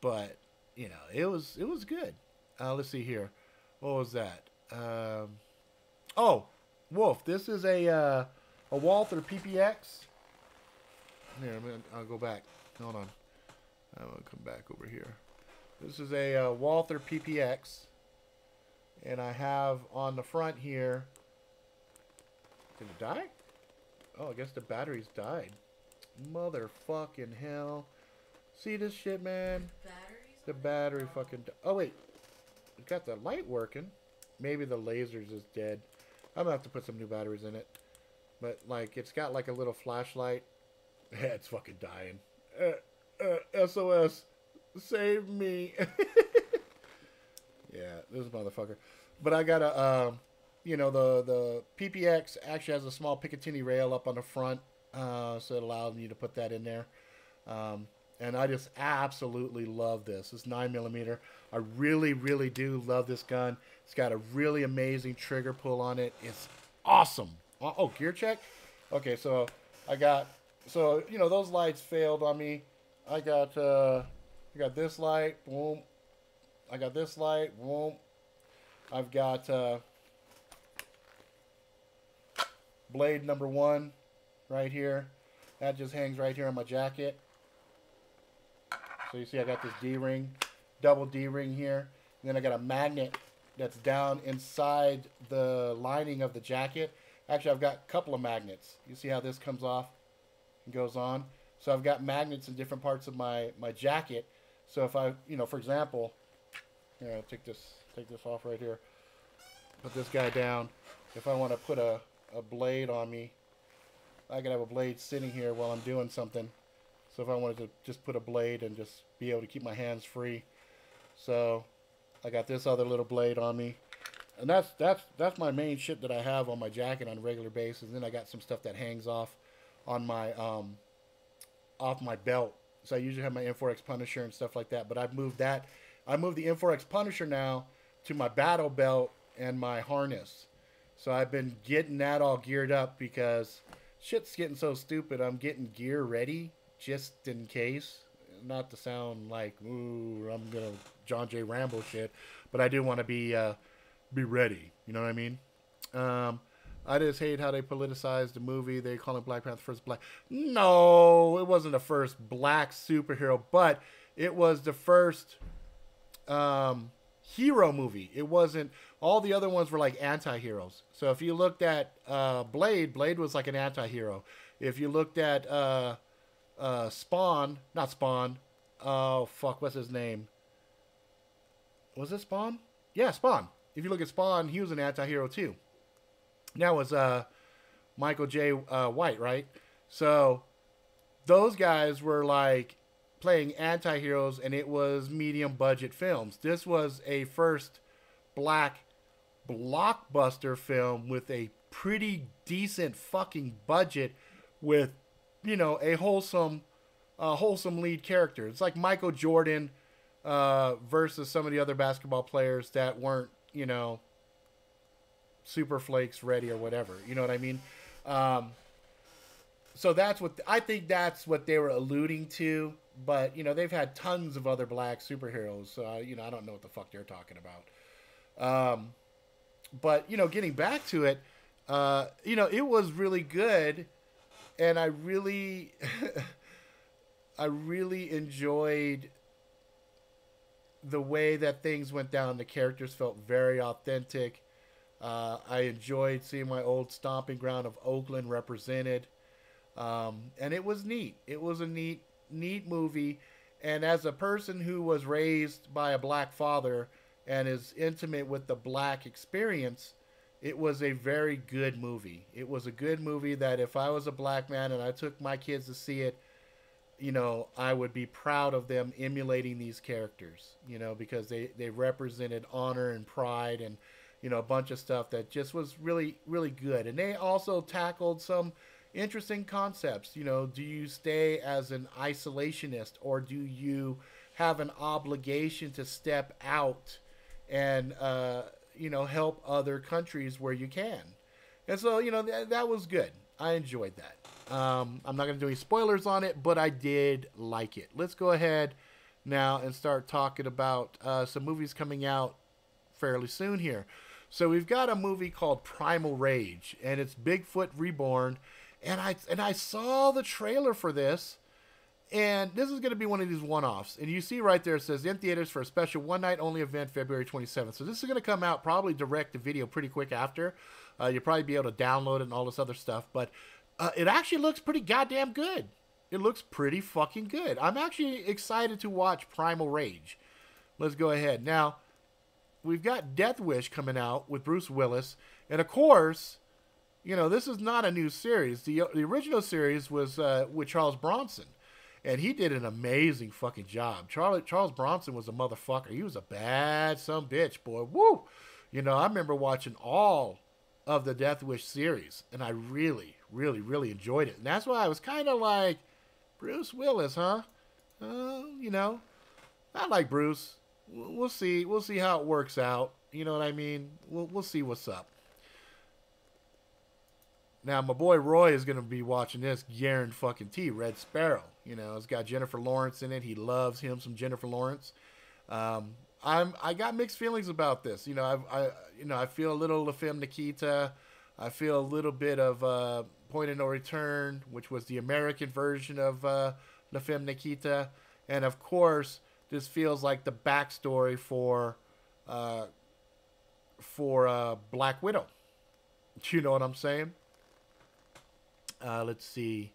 But, you know, it was good. Let's see here. What was that? Oh, Wolf. This is a Walther PPX. Here, I'll go back. Hold on. I'm going to come back over here. This is a Walther PPX. And I have on the front here... Did it die? Oh, I guess the batteries died. Motherfucking hell. See this shit, man? Batteries? The battery fucking... Oh, wait. We got the light working. Maybe the laser's is dead. I'm gonna have to put some new batteries in it. But, like, it's got, like, a little flashlight. Yeah, it's fucking dying. SOS. Save me. Yeah, this motherfucker. But I got a, you know, the PPX actually has a small Picatinny rail up on the front. So it allows me to put that in there. And I just absolutely love this. It's 9mm. I really, really do love this gun. It's got a really amazing trigger pull on it. It's awesome. Oh, gear check? Okay, so I got... So, you know, those lights failed on me. I got this light. Boom. I got this light. Boom. I've got blade number 1 right here. That just hangs right here on my jacket. So you see I got this D-ring, double D-ring here. And then I got a magnet that's down inside the lining of the jacket. Actually, I've got a couple of magnets. You see how this comes off and goes on? So I've got magnets in different parts of my jacket. So if I, you know, for example, here, I'll take this off right here. Put this guy down. If I want to put a blade on me, I can have a blade sitting here while I'm doing something. So if I wanted to just put a blade and just be able to keep my hands free. So I got this other little blade on me. And that's my main shit that I have on my jacket on a regular basis. And then I got some stuff that hangs off on my off my belt. So I usually have my M4X Punisher and stuff like that. But I've moved that. I moved the M4X Punisher now to my battle belt and my harness. So I've been getting that all geared up because shit's getting so stupid. I'm getting gear ready just in case. Not to sound like, ooh, I'm gonna John J. Rambo shit, but I do want to be ready. You know what I mean? I just hate how they politicized the movie. They call it Black Panther first black. No, it wasn't the first black superhero, but it was the first hero movie. It wasn't. All the other ones were like anti-heroes. So if you looked at Blade was like an anti-hero. If you looked at Spawn, not Spawn. Oh fuck, what's his name? Was it Spawn? Yeah, Spawn. If you look at Spawn, he was an anti-hero too. That was Michael J. White, right? So those guys were like playing anti-heroes, and it was medium budget films. This was a first black blockbuster film with a pretty decent fucking budget, with, you know, a wholesome lead character. It's like Michael Jordan versus some of the other basketball players that weren't, you know, super flakes ready or whatever. You know what I mean? So that's what I think that's what they were alluding to. But, you know, they've had tons of other black superheroes. So, you know, I don't know what the fuck they're talking about. But, you know, getting back to it, you know, it was really good. And I really, I really enjoyed the way that things went down. The characters felt very authentic. I enjoyed seeing my old stomping ground of Oakland represented. And it was neat. It was a neat movie. And as a person who was raised by a black father and is intimate with the black experience, it was a very good movie. It was a good movie that if I was a black man and I took my kids to see it, you know, I would be proud of them emulating these characters, you know, because they represented honor and pride and, you know, a bunch of stuff that just was really, really good. And they also tackled some interesting concepts. You know, do you stay as an isolationist, or do you have an obligation to step out and, you know, help other countries where you can? And so, you know, that was good. I enjoyed that. I'm not going to do any spoilers on it, but I did like it. Let's go ahead now and start talking about some movies coming out fairly soon here. So we've got a movie called Primal Rage, and it's Bigfoot Reborn. And I saw the trailer for this, and this is going to be one of these one-offs. And you see right there, it says in theaters for a special one-night-only event February 27th. So this is going to come out probably direct to video pretty quick after. You'll probably be able to download it and all this other stuff. But it actually looks pretty goddamn good. It looks pretty fucking good. I'm actually excited to watch Primal Rage. Let's go ahead. Now, we've got Death Wish coming out with Bruce Willis. And of course, you know, this is not a new series. The original series was with Charles Bronson. And he did an amazing fucking job. Charles Bronson was a motherfucker. He was a bad son bitch, boy. Woo! You know, I remember watching all of the Death Wish series. And I really, really, really enjoyed it. And that's why I was kind of like, Bruce Willis, huh? You know, I like Bruce. We'll see. We'll see how it works out. You know what I mean? We'll see what's up. Now, my boy Roy is going to be watching this Garen fucking T, Red Sparrow. You know, it's got Jennifer Lawrence in it. He loves him some Jennifer Lawrence. I got mixed feelings about this. You know, I feel a little La Femme Nikita. I feel a little bit of Point of No Return, which was the American version of La Femme Nikita. And of course, this feels like the backstory for Black Widow. You know what I'm saying? Let's see.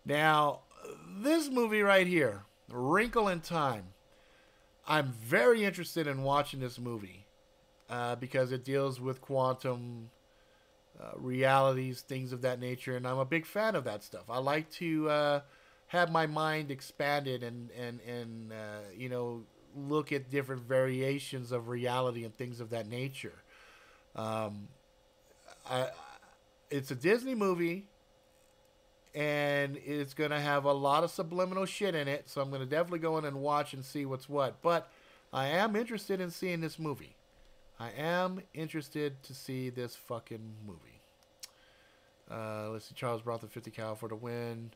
Now, this movie right here, Wrinkle in Time. I'm very interested in watching this movie because it deals with quantum realities, things of that nature, and I'm a big fan of that stuff. I like to have my mind expanded and you know, look at different variations of reality and things of that nature. It's a Disney movie, and it's going to have a lot of subliminal shit in it, so I'm going to definitely go in and watch and see what's what. But I am interested in seeing this movie. I am interested to see this fucking movie. Let's see, Charles Bronson 50 cal for the win.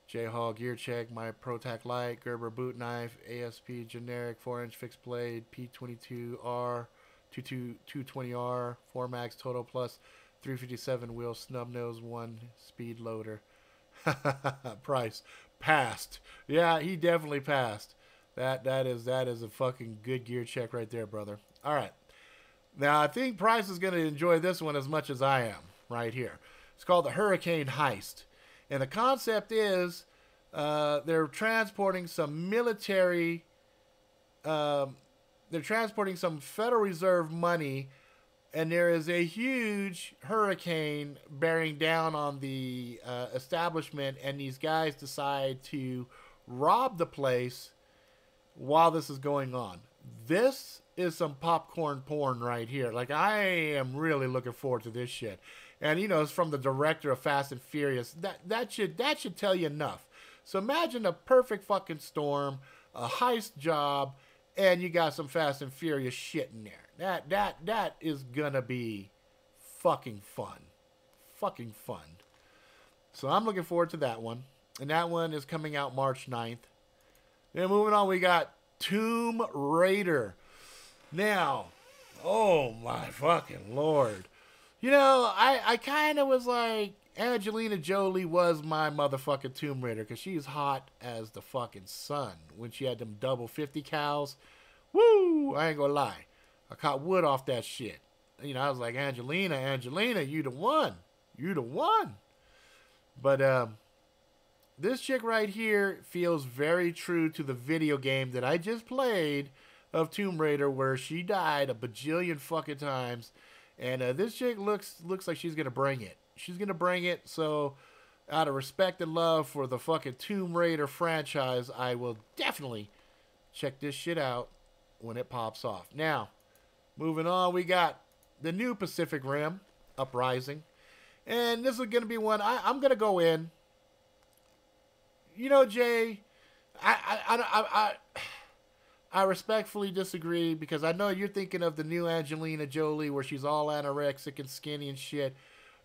J-Hall Gear Check, My ProTac Light, Gerber Boot Knife, ASP Generic 4-inch Fixed Blade, P22R, 220R, 4Max Total Plus, 357 wheel snub nose 1 speed loader. Price passed. Yeah, he definitely passed. That is a fucking good gear check right there, brother. All right. Now I think Price is going to enjoy this one as much as I am right here. It's called the Hurricane Heist. And the concept is they're transporting some military they're transporting some Federal Reserve money, and there is a huge hurricane bearing down on the establishment, and these guys decide to rob the place while this is going on. This is some popcorn porn right here. Like, I am really looking forward to this shit. And, you know, it's from the director of Fast and Furious. That should tell you enough. So imagine a perfect fucking storm, a heist job, and you got some Fast and Furious shit in there. That is gonna be fucking fun. Fucking fun. So I'm looking forward to that one. And that one is coming out March 9th. Then moving on, we got Tomb Raider. Now, oh my fucking Lord. You know, I kind of was like, Angelina Jolie was my motherfucking Tomb Raider, because she's hot as the fucking sun. When she had them double 50 cals, woo, I ain't gonna lie. I caught wood off that shit. You know, I was like, Angelina, you the one. You the one. But this chick right here feels very true to the video game that I just played of Tomb Raider, where she died a bajillion fucking times. And this chick looks like she's going to bring it. She's going to bring it. So out of respect and love for the fucking Tomb Raider franchise, I will definitely check this shit out when it pops off. Now, moving on, we got the new Pacific Rim, Uprising. And this is going to be one I'm going to go in. You know, Jay, I respectfully disagree, because I know you're thinking of the new Angelina Jolie where she's all anorexic and skinny and shit.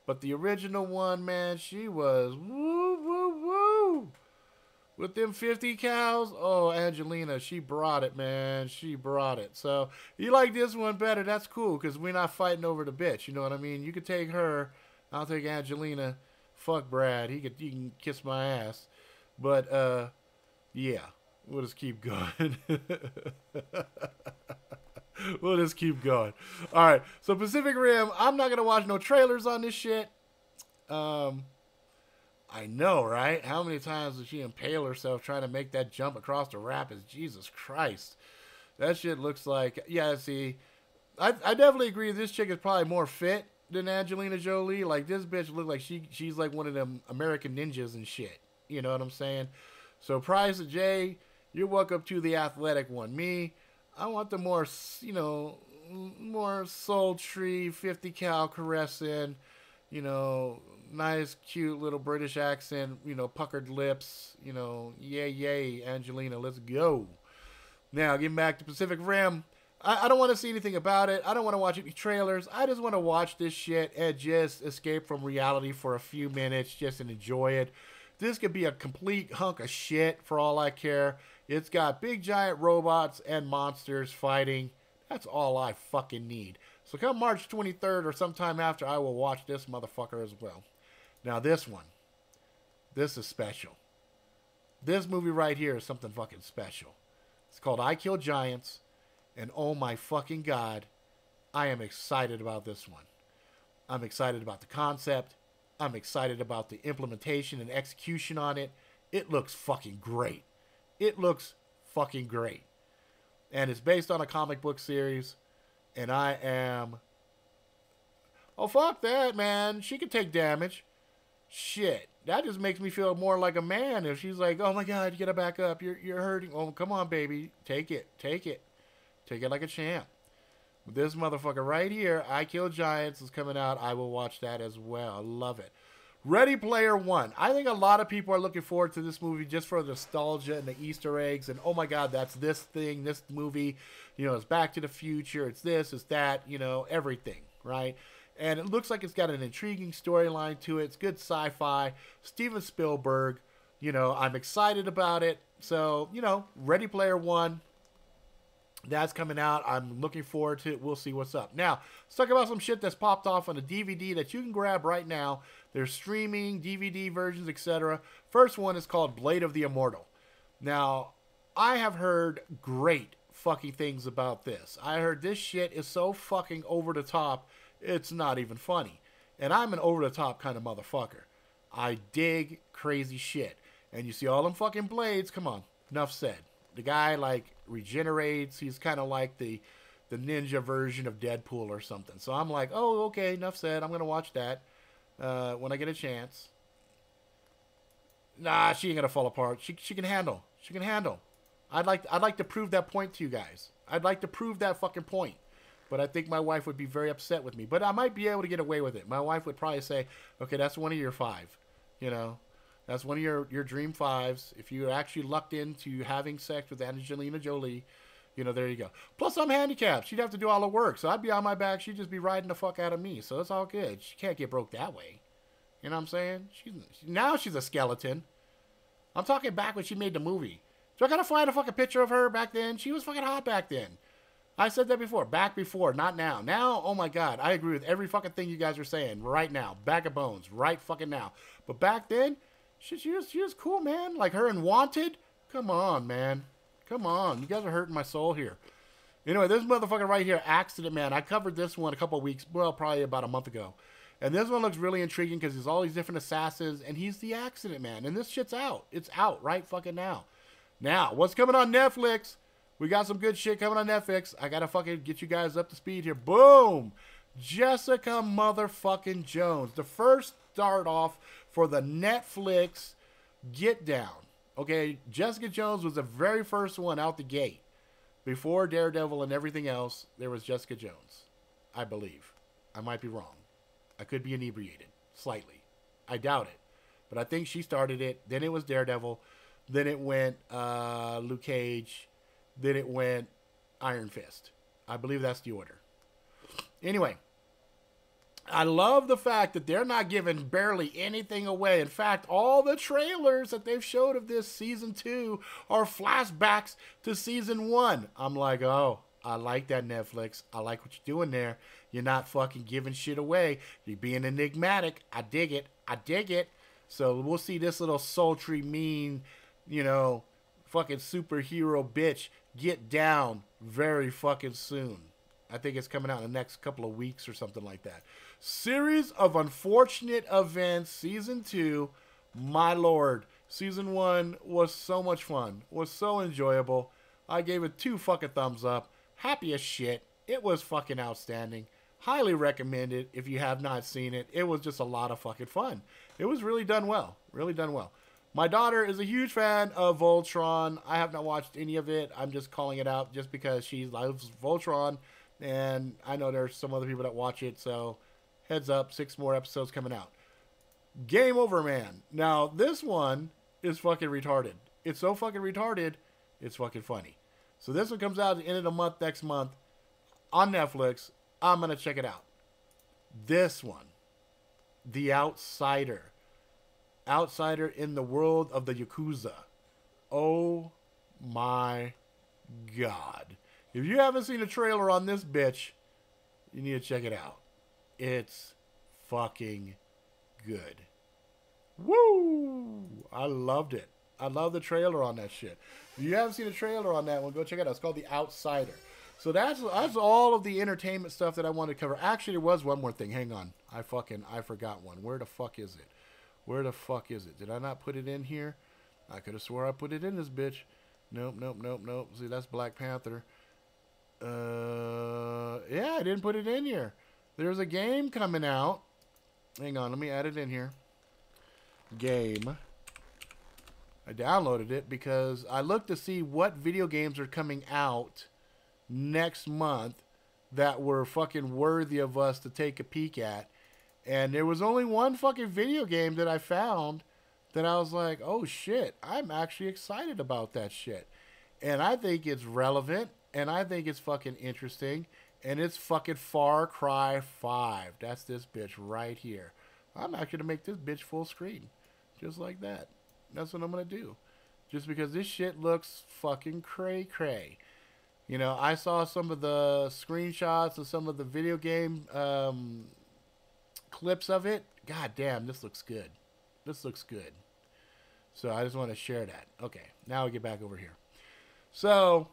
But the original one, man, she was woo, woo, woo. With them 50 cows, oh, Angelina, she brought it, man. She brought it. So, you like this one better, that's cool, because we're not fighting over the bitch, you know what I mean? You could take her, I'll take Angelina. Fuck Brad, he can kiss my ass. But, yeah. We'll just keep going. We'll just keep going. All right. So Pacific Rim, I'm not going to watch no trailers on this shit. I know, right? How many times did she impale herself trying to make that jump across the rapids? Jesus Christ. That shit looks like, yeah, see, I definitely agree this chick is probably more fit than Angelina Jolie. Like, this bitch look like she's like one of them American ninjas and shit. You know what I'm saying? So, Price of J, you're welcome to the athletic one. Me, I want the more, more sultry, 50 cal caressing, nice, cute little British accent, puckered lips, yay, yay, Angelina, let's go. Now, getting back to Pacific Rim, I don't want to see anything about it. I don't want to watch any trailers. I just want to watch this shit and just escape from reality for a few minutes, just and enjoy it. This could be a complete hunk of shit for all I care. It's got big giant robots and monsters fighting. That's all I fucking need. So come March 23rd or sometime after, I will watch this motherfucker as well. Now this one, this is special. This movie right here is something fucking special. It's called I Kill Giants, and oh my fucking God, I am excited about this one. I'm excited about the concept. I'm excited about the implementation and execution on it. It looks fucking great. It looks fucking great. And it's based on a comic book series, and I am... Oh, fuck that, man. She can take damage. Shit. That just makes me feel more like a man if she's like, oh my God, you gotta back up. You're hurting. Oh, come on, baby. Take it. Take it. Take it like a champ. This motherfucker right here, I Kill Giants, is coming out. I will watch that as well. I love it. Ready Player One. I think a lot of people are looking forward to this movie just for the nostalgia and the Easter eggs. And oh my God, that's this thing, this movie. It's Back to the Future. It's this, it's that, everything, right? And it looks like it's got an intriguing storyline to it. It's good sci-fi. Steven Spielberg. I'm excited about it. So, Ready Player One. That's coming out. I'm looking forward to it. We'll see what's up. Now, let's talk about some shit that's popped off on a DVD that you can grab right now. There's streaming, DVD versions, etc. First one is called Blade of the Immortal. Now, I have heard great fucking things about this. I heard this shit is so fucking over the top, it's not even funny. And I'm an over the top kind of motherfucker. I dig crazy shit. And you see all them fucking blades, come on, enough said. The guy, regenerates. He's kind of like the ninja version of Deadpool or something. So I'm like, oh, okay, enough said. I'm going to watch that when I get a chance. Nah, she ain't going to fall apart. She can handle. She can handle. I'd like to prove that point to you guys. I'd like to prove that fucking point. But I think my wife would be very upset with me. But I might be able to get away with it. My wife would probably say, okay, that's one of your 5, That's one of your dream 5s. If you're actually lucked into having sex with Angelina Jolie, there you go. Plus, I'm handicapped. She'd have to do all the work. So I'd be on my back. She'd just be riding the fuck out of me. So it's all good. She can't get broke that way. You know what I'm saying? Now she's a skeleton. I'm talking back when she made the movie. So I gotta find a fucking picture of her back then. She was fucking hot back then. I said that before. Back before, not now. Now, oh my God, I agree with every fucking thing you guys are saying right now. Bag of bones, right fucking now. But back then, she was cool, man. Like her in Wanted. Come on, man. Come on. You guys are hurting my soul here. Anyway, this motherfucker right here, Accident Man. I covered this one a couple of weeks, well, probably about a month ago. And this one looks really intriguing because there's all these different assassins, and he's the Accident Man. And this shit's out. It's out right fucking now. Now, what's coming on Netflix? We got some good shit coming on Netflix. I gotta fucking get you guys up to speed here. Boom! Jessica motherfucking Jones. The first start off for the Netflix Get Down. Okay, Jessica Jones was the very first one out the gate. Before Daredevil and everything else, there was Jessica Jones. I believe. I might be wrong. I could be inebriated. Slightly. I doubt it. But I think she started it. Then it was Daredevil. Then it went Luke Cage. Then it went Iron Fist. I believe that's the order. Anyway, I love the fact that they're not giving barely anything away. In fact, all the trailers that they've showed of this season 2 are flashbacks to season 1. I'm like, oh, I like that, Netflix. I like what you're doing there. You're not fucking giving shit away. You're being enigmatic. I dig it. I dig it. So we'll see this little sultry, mean, fucking superhero bitch get down very fucking soon. I think it's coming out in the next couple of weeks or something like that. Series of Unfortunate Events, Season 2, My lord, season 1 was so much fun, was so enjoyable. I gave it 2 fucking thumbs up. Happy as shit. It was fucking outstanding. Highly recommend it if you have not seen it. It was just a lot of fucking fun. It was really done well. Really done well. My daughter is a huge fan of Voltron. I have not watched any of it. I'm just calling it out just because she loves Voltron. And I know there's some other people that watch it. So heads up, 6 more episodes coming out. Game Over Man. Now, this one is fucking retarded. It's so fucking retarded, it's fucking funny. So this one comes out at the end of the month next month on Netflix. I'm going to check it out. This one, The Outsider. Outsider in the world of the Yakuza. Oh my God. If you haven't seen a trailer on this bitch, you need to check it out. It's fucking good. Woo! I loved it. I love the trailer on that shit. If you haven't seen a trailer on that one, go check it out. It's called The Outsider. So that's all of the entertainment stuff that I wanted to cover. Actually, there was one more thing. Hang on. I forgot one. Where the fuck is it? Where the fuck is it? Did I not put it in here? I could have swore I put it in this bitch. Nope. See, that's Black Panther. Yeah, I didn't put it in here. There's a game coming out. Hang on, let me add it in here. Game. I downloaded it because I looked to see what video games are coming out next month that were fucking worthy of us to take a peek at. And there was only one fucking video game that I found that I was like, oh shit, I'm actually excited about that shit. And I think it's relevant, and I think it's fucking interesting, and it's fucking Far Cry 5. That's this bitch right here. I'm actually going to make this bitch full screen. Just like that. That's what I'm going to do. Just because this shit looks fucking cray-cray. You know, I saw some of the screenshots of some of the video game clips of it. God damn, this looks good. This looks good. So I just want to share that. Okay, now we get back over here. So,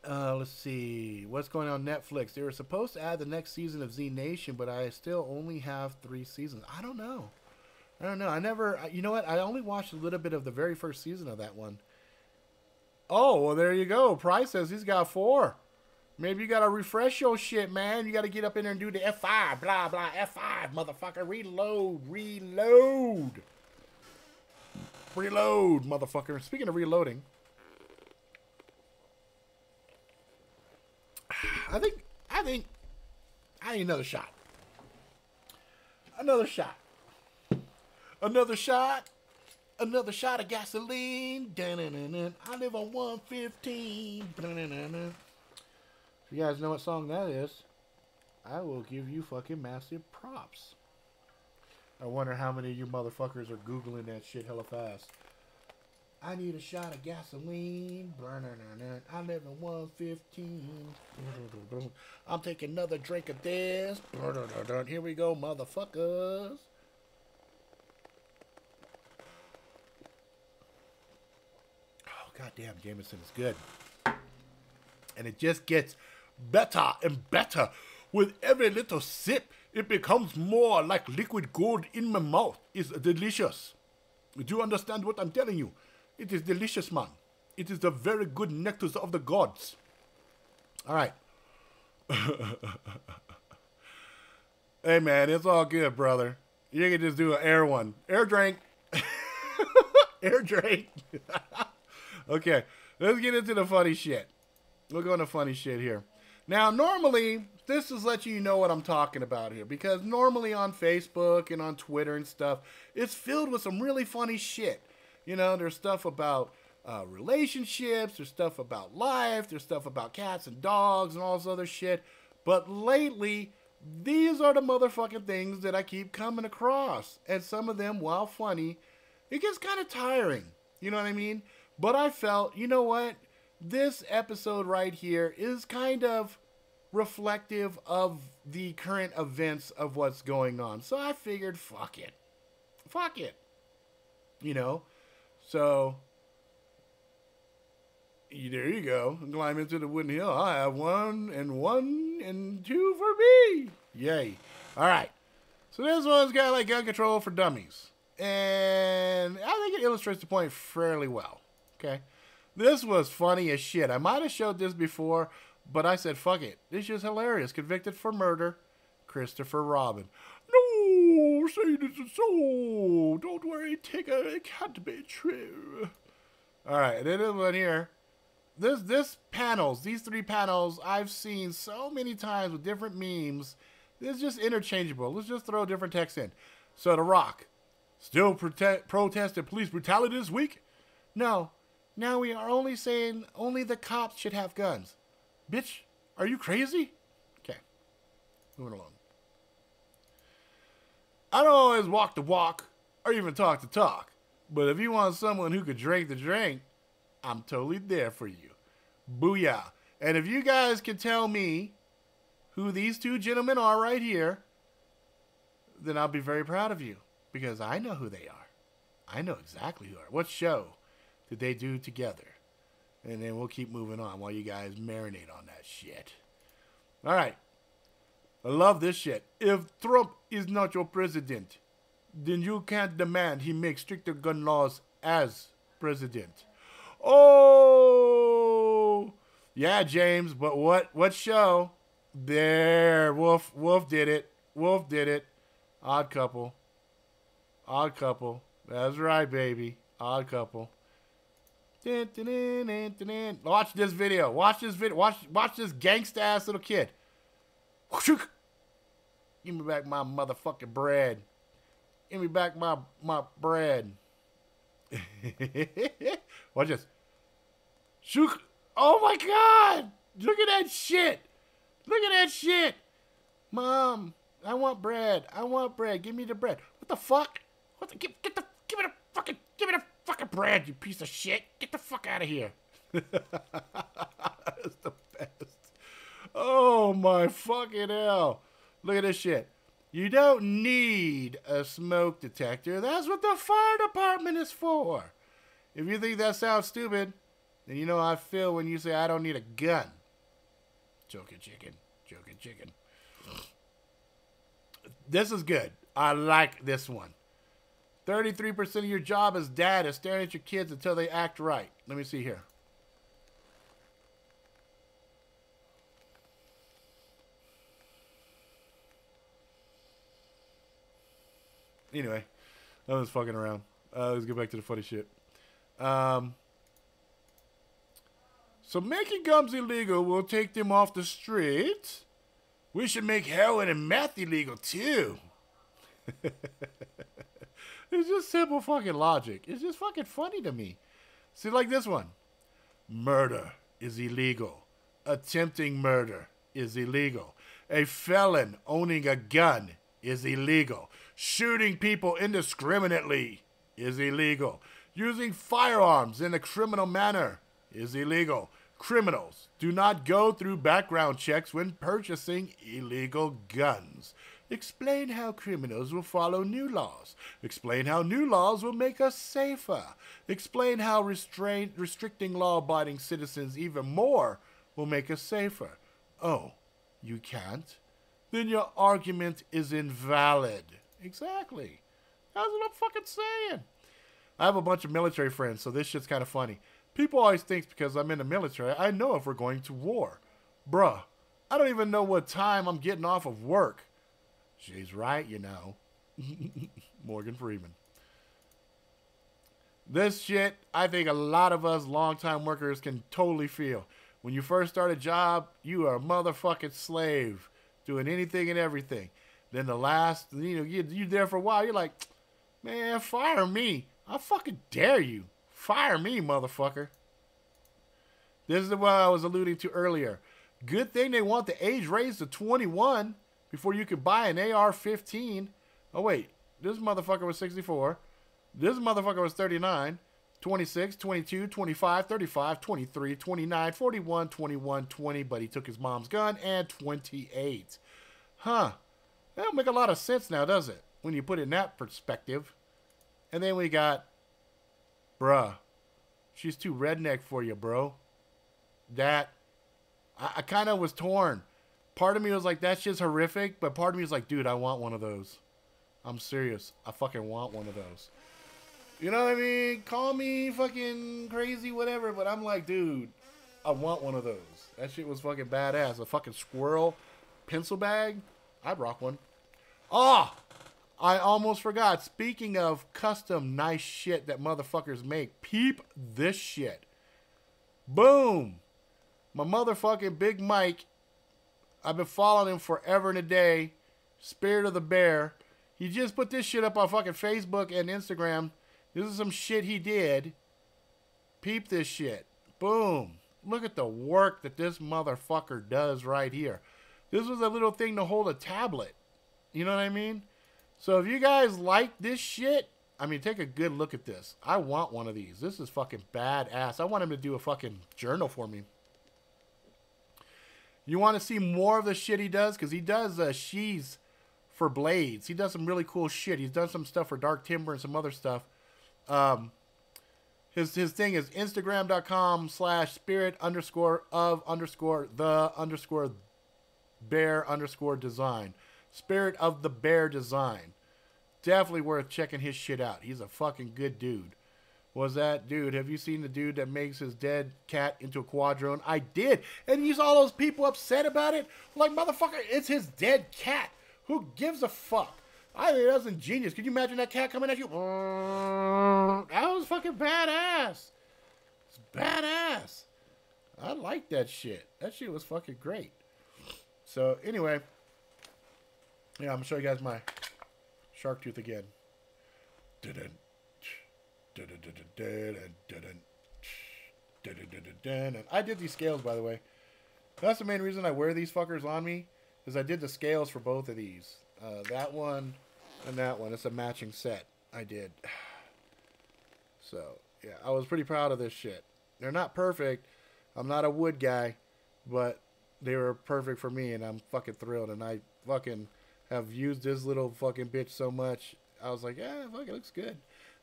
let's see. What's going on Netflix? They were supposed to add the next season of Z Nation, but I still only have 3 seasons. I don't know. I never, you know what? I only watched a little bit of the very first season of that one. Oh, well, there you go. Price says he's got 4. Maybe you got to refresh your shit, man. You got to get up in there and do the F5. Blah, blah, F5, motherfucker. Reload. Reload, motherfucker. Speaking of reloading, I think I need another shot. Another shot of gasoline. I live on 115. If you guys know what song that is, I will give you fucking massive props. I wonder how many of you motherfuckers are Googling that shit hella fast. I need a shot of gasoline. I live in 115. I'm taking another drink of this. Here we go, motherfuckers. Oh, goddamn, Jameson is good. And it just gets better and better. With every little sip, it becomes more like liquid gold in my mouth. It's delicious. Do you understand what I'm telling you? It is delicious, man. It is the very good nectar of the gods. All right. Hey, man, it's all good, brother. You can just do an air one. Air drink. Air drink. Okay, let's get into the funny shit. We'll go into funny shit here. Now, normally, this is letting you know what I'm talking about here. Because normally on Facebook and on Twitter and stuff, it's filled with some really funny shit. You know, there's stuff about relationships. There's stuff about life. There's stuff about cats and dogs and all this other shit. But lately, these are the motherfucking things that I keep coming across. And some of them, while funny, it gets kind of tiring. You know what I mean? But I felt, you know what? This episode right here is kind of reflective of the current events of what's going on. So I figured, fuck it. Fuck it. You know? So, there you go. Climb into the wooden hill. I have 1 and 2 for me. Yay. All right. So this one's got like gun control for dummies. And I think it illustrates the point fairly well. Okay. This was funny as shit. I might have showed this before, but I said, fuck it. This is hilarious. Convicted for murder, Christopher Robin. No, say this is so. Don't worry, Tigger. It can't be true. All right, and then this one here. This panels, these three panels, I've seen so many times with different memes. This is just interchangeable. Let's just throw different text in. So The Rock, still protested police brutality this week? No. Now we are only saying only the cops should have guns. Bitch, are you crazy? Okay, moving along. I don't always walk the walk or even talk the talk. But if you want someone who could drink the drink, I'm totally there for you. Booyah. And if you guys can tell me who these two gentlemen are right here, then I'll be very proud of you. Because I know who they are. I know exactly who they are. What show did they do together? And then we'll keep moving on while you guys marinate on that shit. All right. I love this shit. If Trump is not your president, then you can't demand he make stricter gun laws as president. Oh, yeah, James. But what show? There, Wolf did it. Wolf did it. Odd Couple. Odd Couple. That's right, baby. Odd Couple. Watch this video. Watch this video. Watch this gangsta ass little kid. Give me back my motherfucking bread. Give me back my bread. Watch this. Shook. Oh my God! Look at that shit. Look at that shit. Mom, I want bread. I want bread. Give me the bread. What the fuck? What the give me the fucking bread, you piece of shit. Get the fuck out of here. That's the best. Oh my fucking hell. Look at this shit. You don't need a smoke detector. That's what the fire department is for. If you think that sounds stupid, then you know how I feel when you say I don't need a gun. Joking chicken. Joking chicken. This is good. I like this one. 33% of your job as dad is staring at your kids until they act right. Let me see here. Anyway, I was fucking around. Let's get back to the funny shit. So making guns illegal will take them off the streets. We should make heroin and meth illegal too. It's just simple fucking logic. It's just fucking funny to me. See, like this one. Murder is illegal. Attempting murder is illegal. A felon owning a gun is illegal. Shooting people indiscriminately is illegal. Using firearms in a criminal manner is illegal. Criminals do not go through background checks when purchasing illegal guns. Explain how criminals will follow new laws. Explain how new laws will make us safer. Explain how restricting law-abiding citizens even more will make us safer. Oh, you can't? Then your argument is invalid. Exactly. That's what I'm fucking saying. I have a bunch of military friends, so this shit's kind of funny. People always think because I'm in the military, I know if we're going to war. Bruh, I don't even know what time I'm getting off of work. She's right, you know. Morgan Freeman. This shit, I think a lot of us longtime workers can totally feel. When you first start a job, you are a motherfucking slave, doing anything and everything. Then the last, you're there for a while, you're like, man, fire me. I fucking dare you. Fire me, motherfucker. This is what I was alluding to earlier. Good thing they want the age raised to 21 before you could buy an AR-15. Oh, wait. This motherfucker was 64. This motherfucker was 39, 26, 22, 25, 35, 23, 29, 41, 21, 20, but he took his mom's gun, and 28. Huh. That don't make a lot of sense now, does it? When you put it in that perspective. And then we got, bruh, she's too redneck for you, bro. That, I kind of was torn. Part of me was like, that shit's horrific, but part of me was like, dude, I want one of those. I'm serious. I fucking want one of those. You know what I mean? Call me fucking crazy, whatever, but I'm like, dude, I want one of those. That shit was fucking badass. A fucking squirrel pencil bag? I'd rock one. Oh! I almost forgot. Speaking of custom nice shit that motherfuckers make, peep this shit. Boom! My motherfucking Big Mike, I've been following him forever and a day. Spirit of the Bear. He just put this shit up on fucking Facebook and Instagram. This is some shit he did. Peep this shit. Boom. Look at the work that this motherfucker does right here. This was a little thing to hold a tablet. You know what I mean? So if you guys like this shit, I mean, take a good look at this. I want one of these. This is fucking badass. I want him to do a fucking journal for me. You want to see more of the shit he does? Because he does sheaths for blades. He does some really cool shit. He's done some stuff for Dark Timber and some other stuff. His thing is Instagram.com/spirit_of_the_bear_design. Spirit of the Bear Design. Definitely worth checking his shit out. He's a fucking good dude. Was that dude? Have you seen the dude that makes his dead cat into a quadrone? I did. And you saw those people upset about it? Like, motherfucker, it's his dead cat. Who gives a fuck? I think that's ingenious. Could you imagine that cat coming at you? That was fucking badass. It's badass. I like that shit. That shit was fucking great. So, anyway. Yeah, I'm going to show you guys my shark tooth again. I did these scales, by the way. That's the main reason I wear these fuckers on me, is I did the scales for both of these. That one and that one. It's a matching set I did. So, yeah, I was pretty proud of this shit. They're not perfect. I'm not a wood guy, but they were perfect for me, and I'm fucking thrilled. And I fucking have used this little fucking bitch so much. I was like, yeah, fuck, it looks good.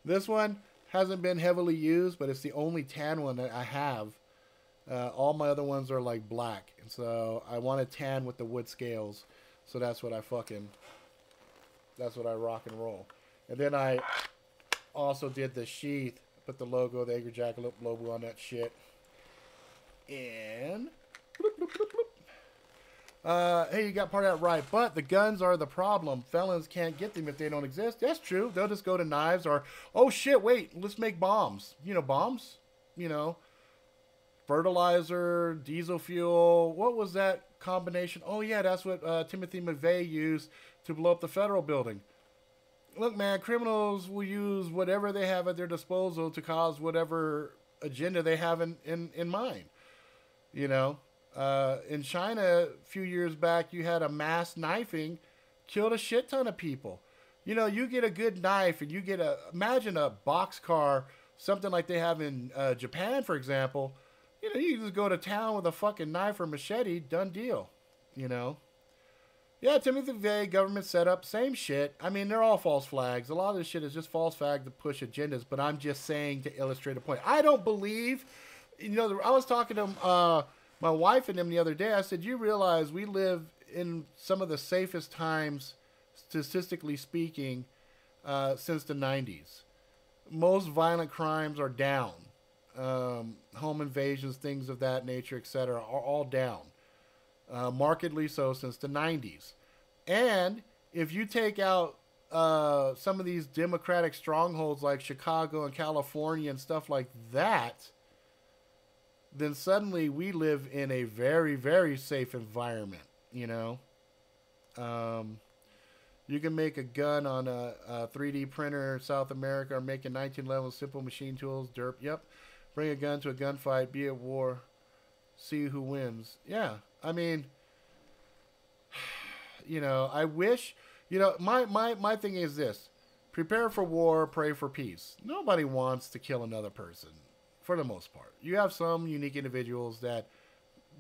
This one hasn't been heavily used, but it's the only tan one that I have. All my other ones are like black, and so I want a tan with the wood scales. So that's what I rock and roll. And then I also did the sheath, put the logo, the Iratus Jackalope logo on that shit. And bloop, bloop, bloop, bloop. Hey, you got part of that right, but the guns are the problem. Felons can't get them if they don't exist. That's true. They'll just go to knives or, oh shit, wait, let's make bombs. You know, bombs? You know, fertilizer, diesel fuel. What was that combination? Oh yeah, that's what Timothy McVeigh used to blow up the federal building. Look, man, criminals will use whatever they have at their disposal to cause whatever agenda they have in mind. You know? In China, a few years back, you had a mass knifing, killed a shit ton of people. You know, you get a good knife and you get imagine a boxcar, something like they have in Japan, for example. You know, you just go to town with a fucking knife or machete, done deal, you know. Yeah, Timothy McVeigh, government setup, same shit. I mean, they're all false flags. A lot of this shit is just false flag to push agendas, but I'm just saying to illustrate a point. I don't believe, you know, I was talking to my wife and them the other day. I said, you realize we live in some of the safest times, statistically speaking, since the 90s. Most violent crimes are down. Home invasions, things of that nature, etc., are all down. Markedly so since the 90s. And if you take out some of these democratic strongholds like Chicago and California and stuff like that, then suddenly we live in a very, very safe environment, you know. You can make a gun on a 3D printer in South America or make a 1911 simple machine tools, derp, yep. Bring a gun to a gunfight, be at war, see who wins. Yeah, I mean, you know, I wish, you know, my thing is this. Prepare for war, pray for peace. Nobody wants to kill another person, for the most part. You have some unique individuals that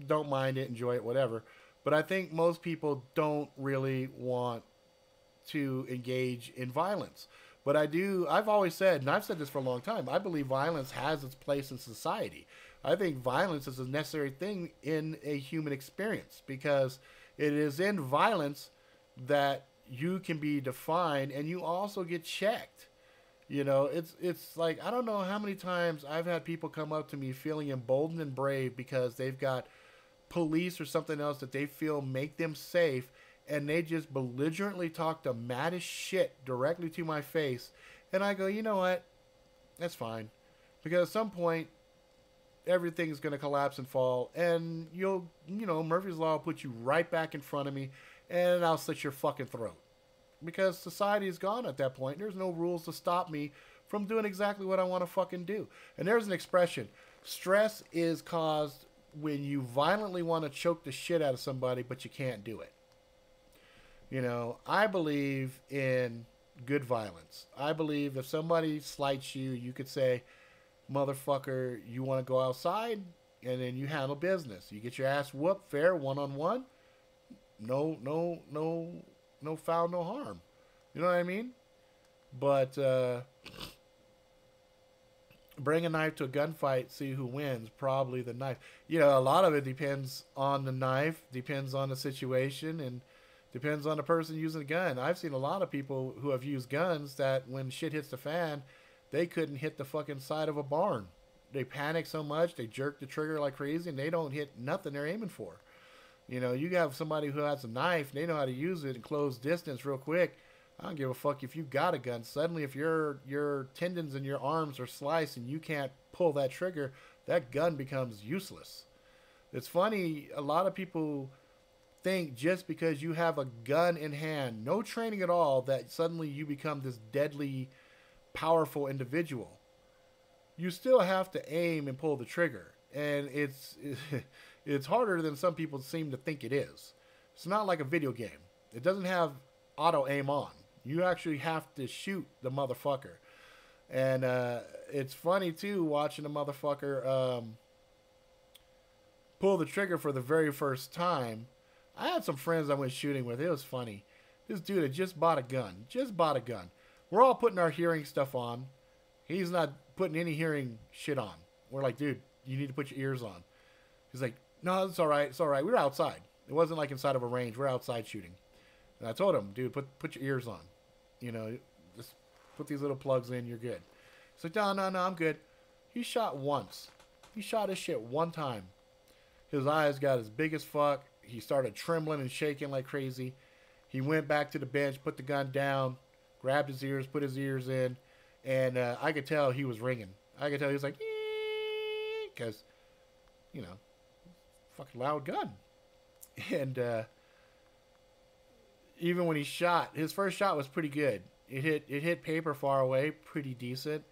don't mind it, enjoy it, whatever. But I think most people don't really want to engage in violence. But I've always said, and I've said this for a long time, I believe violence has its place in society. I think violence is a necessary thing in a human experience because it is in violence that you can be defined and you also get checked. You know, it's like, I don't know how many times I've had people come up to me feeling emboldened and brave because they've got police or something else that they feel make them safe, and they just belligerently talk the maddest shit directly to my face, and I go, you know what, that's fine, because at some point everything's going to collapse and fall, and Murphy's Law will put you right back in front of me, and I'll slit your fucking throat. Because society is gone at that point. There's no rules to stop me from doing exactly what I want to fucking do. And there's an expression. Stress is caused when you violently want to choke the shit out of somebody, but you can't do it. You know, I believe in good violence. I believe if somebody slights you, you could say, motherfucker, you want to go outside? And then you handle business. You get your ass whooped fair, one-on-one. No foul, no harm. You know what I mean? But bring a knife to a gunfight, see who wins. Probably the knife. You know, a lot of it depends on the knife, depends on the situation, and depends on the person using the gun. I've seen a lot of people who have used guns that when shit hits the fan, they couldn't hit the fucking side of a barn. They panic so much, they jerk the trigger like crazy, and they don't hit nothing they're aiming for. You know, you have somebody who has a knife, they know how to use it in close distance real quick. I don't give a fuck if you got a gun. Suddenly, if your tendons in your arms are sliced and you can't pull that trigger, that gun becomes useless. It's funny, a lot of people think just because you have a gun in hand, no training at all, that suddenly you become this deadly, powerful individual. You still have to aim and pull the trigger. And it's harder than some people seem to think it is. It's not like a video game. It doesn't have auto aim on. You actually have to shoot the motherfucker. And it's funny, too, watching a motherfucker pull the trigger for the very first time. I had some friends I went shooting with. It was funny. This dude had just bought a gun. We're all putting our hearing stuff on. He's not putting any hearing shit on. We're like, dude, you need to put your ears on. He's like, no, it's all right. It's all right. We were outside. It wasn't like inside of a range. We're outside shooting. And I told him, dude, put your ears on. You know, just put these little plugs in. You're good. He's like, no, I'm good. He shot once. He shot his shit one time. His eyes got as big as fuck. He started trembling and shaking like crazy. He went back to the bench, put the gun down, grabbed his ears, put his ears in, and I could tell he was ringing. I could tell he was like, because, you know, fucking loud gun. And even when he shot, his first shot was pretty good. It hit paper far away, pretty decent.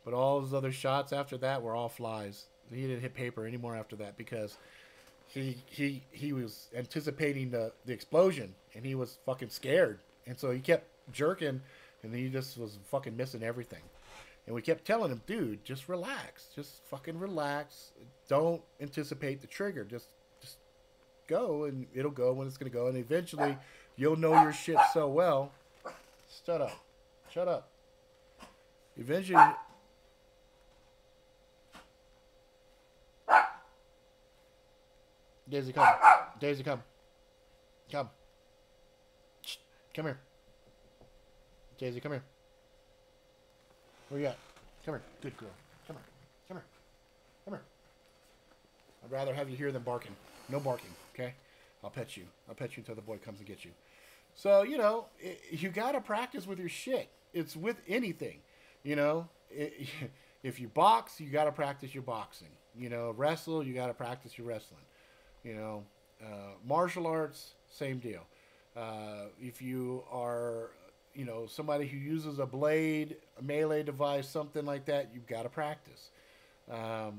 But all his other shots after that were all flies. He didn't hit paper anymore after that because he was anticipating the explosion, and he was fucking scared. And so he kept jerking, and he just was fucking missing everything. And we kept telling him, dude, just relax. Just fucking relax. Don't anticipate the trigger. Just go, and it'll go when it's going to go. And eventually, you'll know your shit so well. Shut up. Eventually... Daisy, come. Daisy, come. Come. Shh. Come here. Daisy, come here. Where you at? Come here. Good girl. Come here. Come here. Come here. I'd rather have you here than barking. No barking, okay? I'll pet you. I'll pet you until the boy comes and gets you. So, you know, you got to practice with your shit. It's with anything, you know. If you box, you got to practice your boxing. You know, wrestle, you got to practice your wrestling. You know, martial arts, same deal. If you are, you know, somebody who uses a blade, a melee device, something like that, you've got to practice. I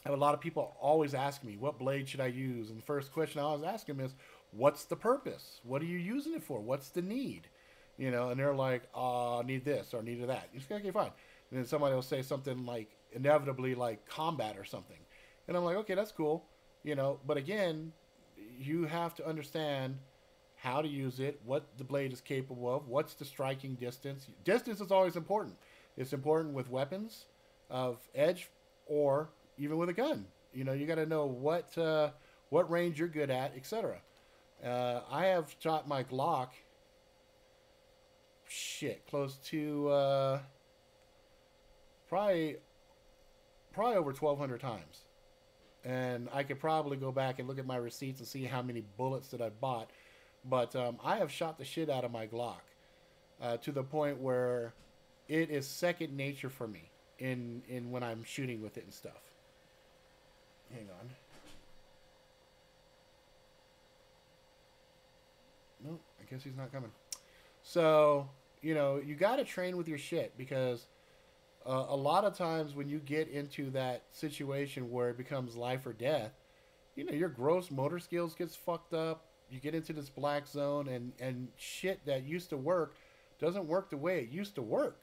have a lot of people always ask me, what blade should I use? And the first question I always ask them is, what's the purpose? What are you using it for? What's the need? You know, and they're like, I need this or need that. You say, okay, fine. And then somebody will say something like, inevitably like combat or something. And I'm like, okay, that's cool, you know. But again, you have to understand how to use it, what the blade is capable of, what's the striking distance. Distance is always important. It's important with weapons of edge or even with a gun. You know, you got to know what range you're good at, etc. I have shot my Glock, shit, close to probably over 1,200 times. And I could probably go back and look at my receipts and see how many bullets that I bought. But I have shot the shit out of my Glock to the point where it is second nature for me in when I'm shooting with it and stuff. Hang on. Nope, I guess he's not coming. So, you know, you got to train with your shit because a lot of times when you get into that situation where it becomes life or death, you know, your gross motor skills gets fucked up. You get into this black zone and shit that used to work doesn't work the way it used to work.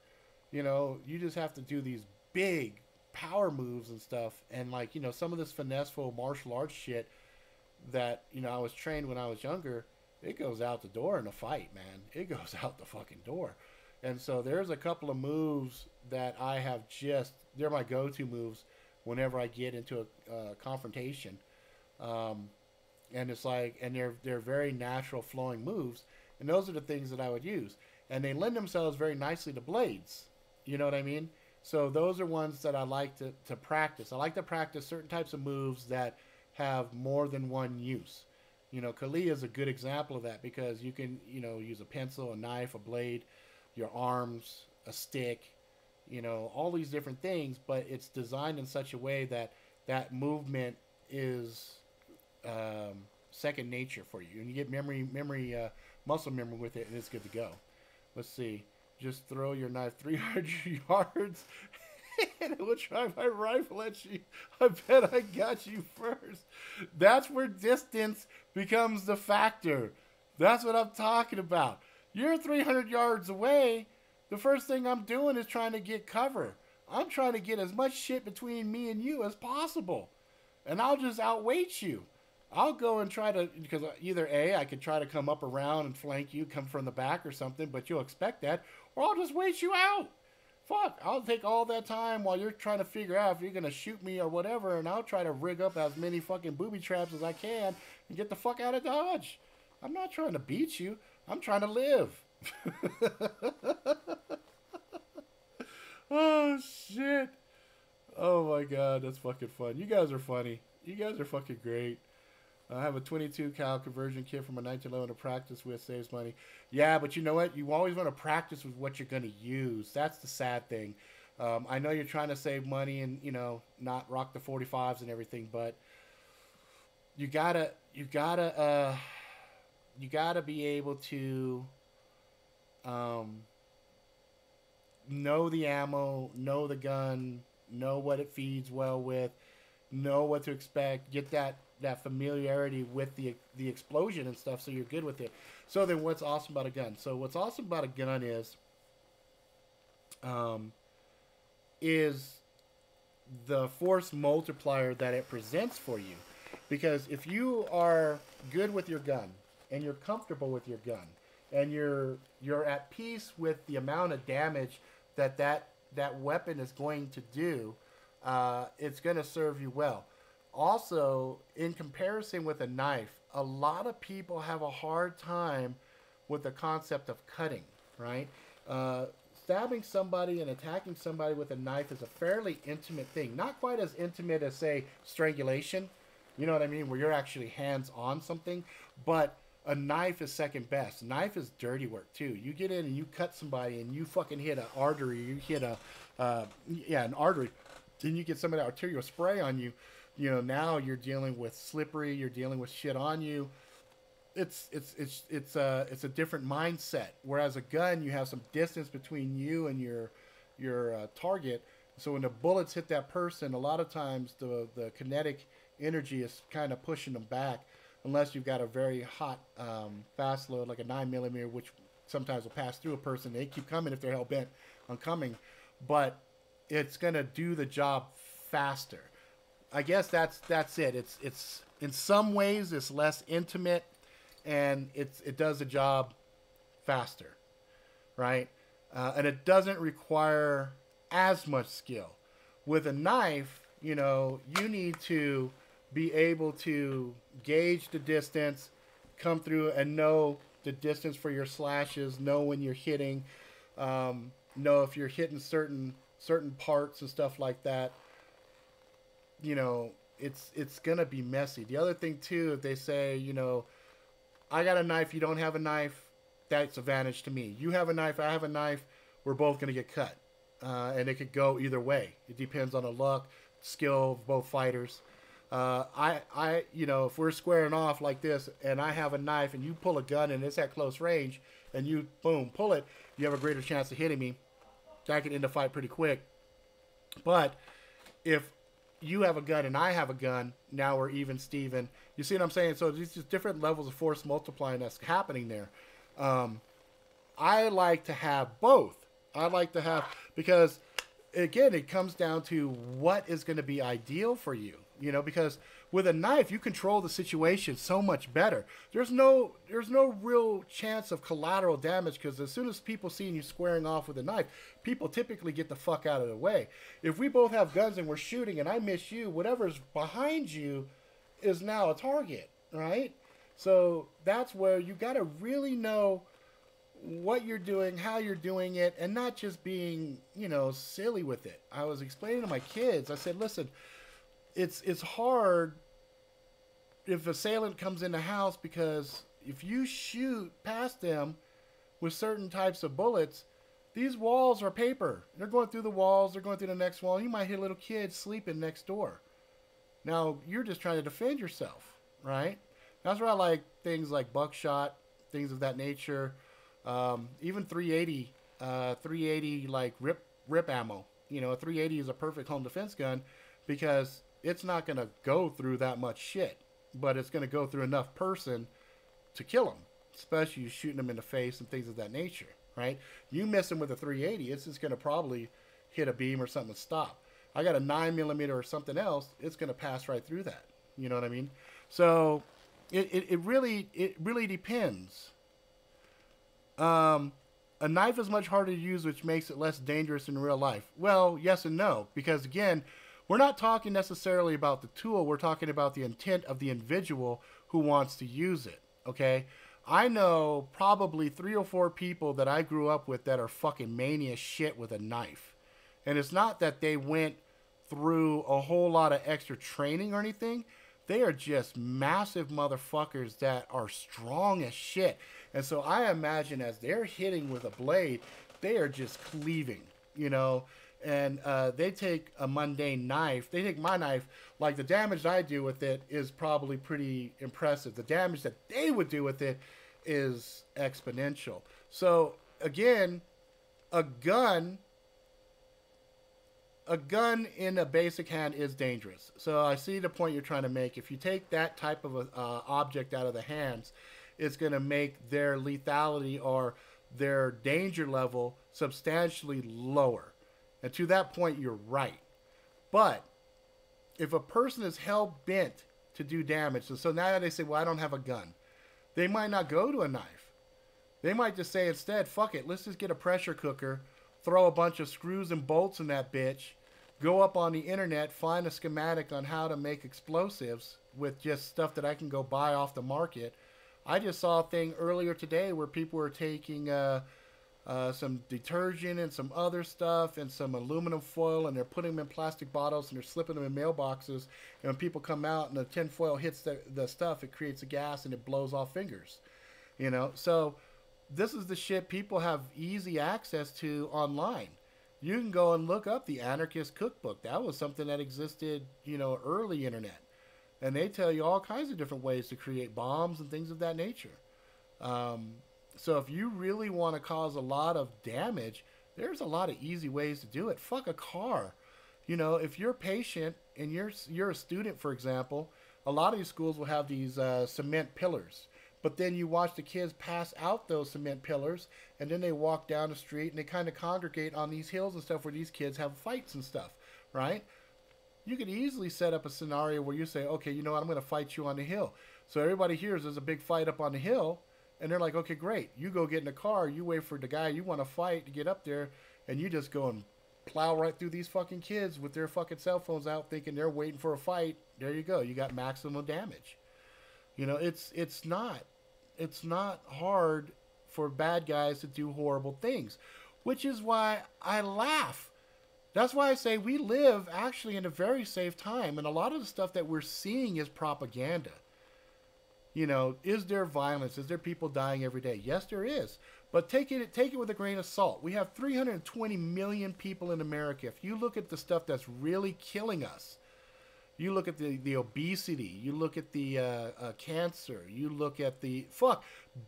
You know, you just have to do these big power moves and stuff. And like, you know, some of this finesseful martial arts shit that, you know, I was trained when I was younger, it goes out the door in a fight, man. It goes out the fucking door. And so there's a couple of moves that I have just, they're my go-to moves whenever I get into a confrontation. And it's like, and they're very natural flowing moves. And those are the things that I would use. And they lend themselves very nicely to blades. You know what I mean? So those are ones that I like to practice. I like to practice certain types of moves that have more than one use. You know, Kali is a good example of that because you can, you know, use a pencil, a knife, a blade, your arms, a stick, you know, all these different things, but it's designed in such a way that that movement is second nature for you. And you get muscle memory with it, and it's good to go. Let's see. Just throw your knife 300 yards, and it will try my rifle at you. I bet I got you first. That's where distance becomes the factor. That's what I'm talking about. You're 300 yards away. The first thing I'm doing is trying to get cover. I'm trying to get as much shit between me and you as possible. And I'll just outweight you. I'll go and try to, because either A, I could try to come up around and flank you, come from the back or something, but you'll expect that, or I'll just wait you out. Fuck, I'll take all that time while you're trying to figure out if you're going to shoot me or whatever, and I'll try to rig up as many fucking booby traps as I can and get the fuck out of Dodge. I'm not trying to beat you. I'm trying to live. Oh, shit. Oh, my God. That's fucking fun. You guys are funny. You guys are fucking great. I have a 22 cal conversion kit from a 1911 to practice with. Saves money. Yeah, but you know what? You always want to practice with what you're going to use. That's the sad thing. I know you're trying to save money and, you know, not rock the 45s and everything, but you gotta be able to know the ammo, know the gun, know what it feeds well with, know what to expect, get that familiarity with the explosion and stuff so you're good with it. So then what's awesome about a gun? So what's awesome about a gun is the force multiplier that it presents for you. Because if you are good with your gun and you're comfortable with your gun and you're at peace with the amount of damage that weapon is going to do, it's going to serve you well. Also, in comparison with a knife, a lot of people have a hard time with the concept of cutting, right? Stabbing somebody and attacking somebody with a knife is a fairly intimate thing. Not quite as intimate as, say, strangulation. You know what I mean? Where you're actually hands on something. But a knife is second best. A knife is dirty work, too. You get in and you cut somebody and you fucking hit an artery. You hit an artery. Then you get some of that arterial spray on you. You know, now you're dealing with slippery. You're dealing with shit on you. It's a different mindset. Whereas a gun, you have some distance between you and your target. So when the bullets hit that person, a lot of times the kinetic energy is kind of pushing them back, unless you've got a very hot fast load like a 9mm, which sometimes will pass through a person. They keep coming if they're hell bent on coming, but it's gonna do the job faster. I guess that's it. It's in some ways it's less intimate, and it does the job faster, right? And it doesn't require as much skill. With a knife, you know, you need to be able to gauge the distance, come through and know the distance for your slashes, know when you're hitting, know if you're hitting certain parts and stuff like that. You know, it's gonna be messy. The other thing too, if they say, you know, I got a knife, you don't have a knife, that's advantage to me. You have a knife, I have a knife, we're both gonna get cut, and it could go either way. It depends on the luck, skill of both fighters. You know, if we're squaring off like this, and I have a knife, and you pull a gun, and it's at close range, and you boom pull it, you have a greater chance of hitting me. That could end the fight pretty quick. But if you have a gun and I have a gun, now we're even Steven. You see what I'm saying? So these just different levels of force multiplying that's happening there. I like to have both. I like to have, because again, it comes down to what is going to be ideal for you. You know, because with a knife, you control the situation so much better. There's no real chance of collateral damage, because as soon as people see you squaring off with a knife, people typically get the fuck out of the way. If we both have guns and we're shooting and I miss you, whatever's behind you is now a target, right? So that's where you got to really know what you're doing, how you're doing it, and not just being, you know, silly with it. I was explaining to my kids, I said, listen, it's hard if assailant comes in the house, because if you shoot past them with certain types of bullets, these walls are paper. They're going through the walls, they're going through the next wall. You might hit a little kid sleeping next door. Now, you're just trying to defend yourself, right? That's why I like things like buckshot, things of that nature. Even 380 like rip ammo. You know, a 380 is a perfect home defense gun, because it's not going to go through that much shit, but it's going to go through enough person to kill them, especially you shooting them in the face and things of that nature, right? You miss them with a 380, it's just going to probably hit a beam or something and stop. I got a 9mm or something else, it's going to pass right through that. You know what I mean? So it really depends. A knife is much harder to use, which makes it less dangerous in real life. Well, yes and no, because again, we're not talking necessarily about the tool. We're talking about the intent of the individual who wants to use it, okay? I know probably 3 or 4 people that I grew up with that are fucking mania shit with a knife. And it's not that they went through a whole lot of extra training or anything. They are just massive motherfuckers that are strong as shit. And so I imagine as they're hitting with a blade, they are just cleaving, you know? And they take a mundane knife. They take my knife. Like, the damage I do with it is probably pretty impressive. The damage that they would do with it is exponential. So, again, a gun in a basic hand is dangerous. So I see the point you're trying to make. If you take that type of a, object out of the hands, it's going to make their lethality or their danger level substantially lower. And to that point, you're right. But if a person is hell-bent to do damage, and so now they say, well, I don't have a gun, they might not go to a knife. They might just say instead, fuck it, let's just get a pressure cooker, throw a bunch of screws and bolts in that bitch, go up on the internet, find a schematic on how to make explosives with just stuff that I can go buy off the market. I just saw a thing earlier today where people were taking some detergent and some other stuff and some aluminum foil, and they're putting them in plastic bottles and they're slipping them in mailboxes. And when people come out and the tin foil hits the stuff, it creates a gas and it blows off fingers. You know, so this is the shit people have easy access to online. You can go and look up the Anarchist Cookbook. That was something that existed, you know, early internet. And they tell you all kinds of different ways to create bombs and things of that nature. So if you really want to cause a lot of damage, there's a lot of easy ways to do it. Fuck a car. You know, if you're patient and you're a student, for example, a lot of these schools will have these cement pillars. But then you watch the kids pass out those cement pillars, and then they walk down the street, and they kind of congregate on these hills and stuff where these kids have fights and stuff, right? You could easily set up a scenario where you say, okay, you know what, I'm going to fight you on the hill. So everybody hears there's a big fight up on the hill, and they're like, okay, great. You go get in the car, you wait for the guy you want to fight to get up there, and you just go and plow right through these fucking kids with their fucking cell phones out thinking they're waiting for a fight. There you go. You got maximum damage. You know, it's not It's not hard for bad guys to do horrible things, which is why I laugh. That's why I say we live actually in a very safe time, and a lot of the stuff that we're seeing is propaganda. You know, is there violence? Is there people dying every day? Yes, there is. But take it with a grain of salt. We have 320 million people in America. If you look at the stuff that's really killing us, you look at the obesity, you look at the cancer, you look at the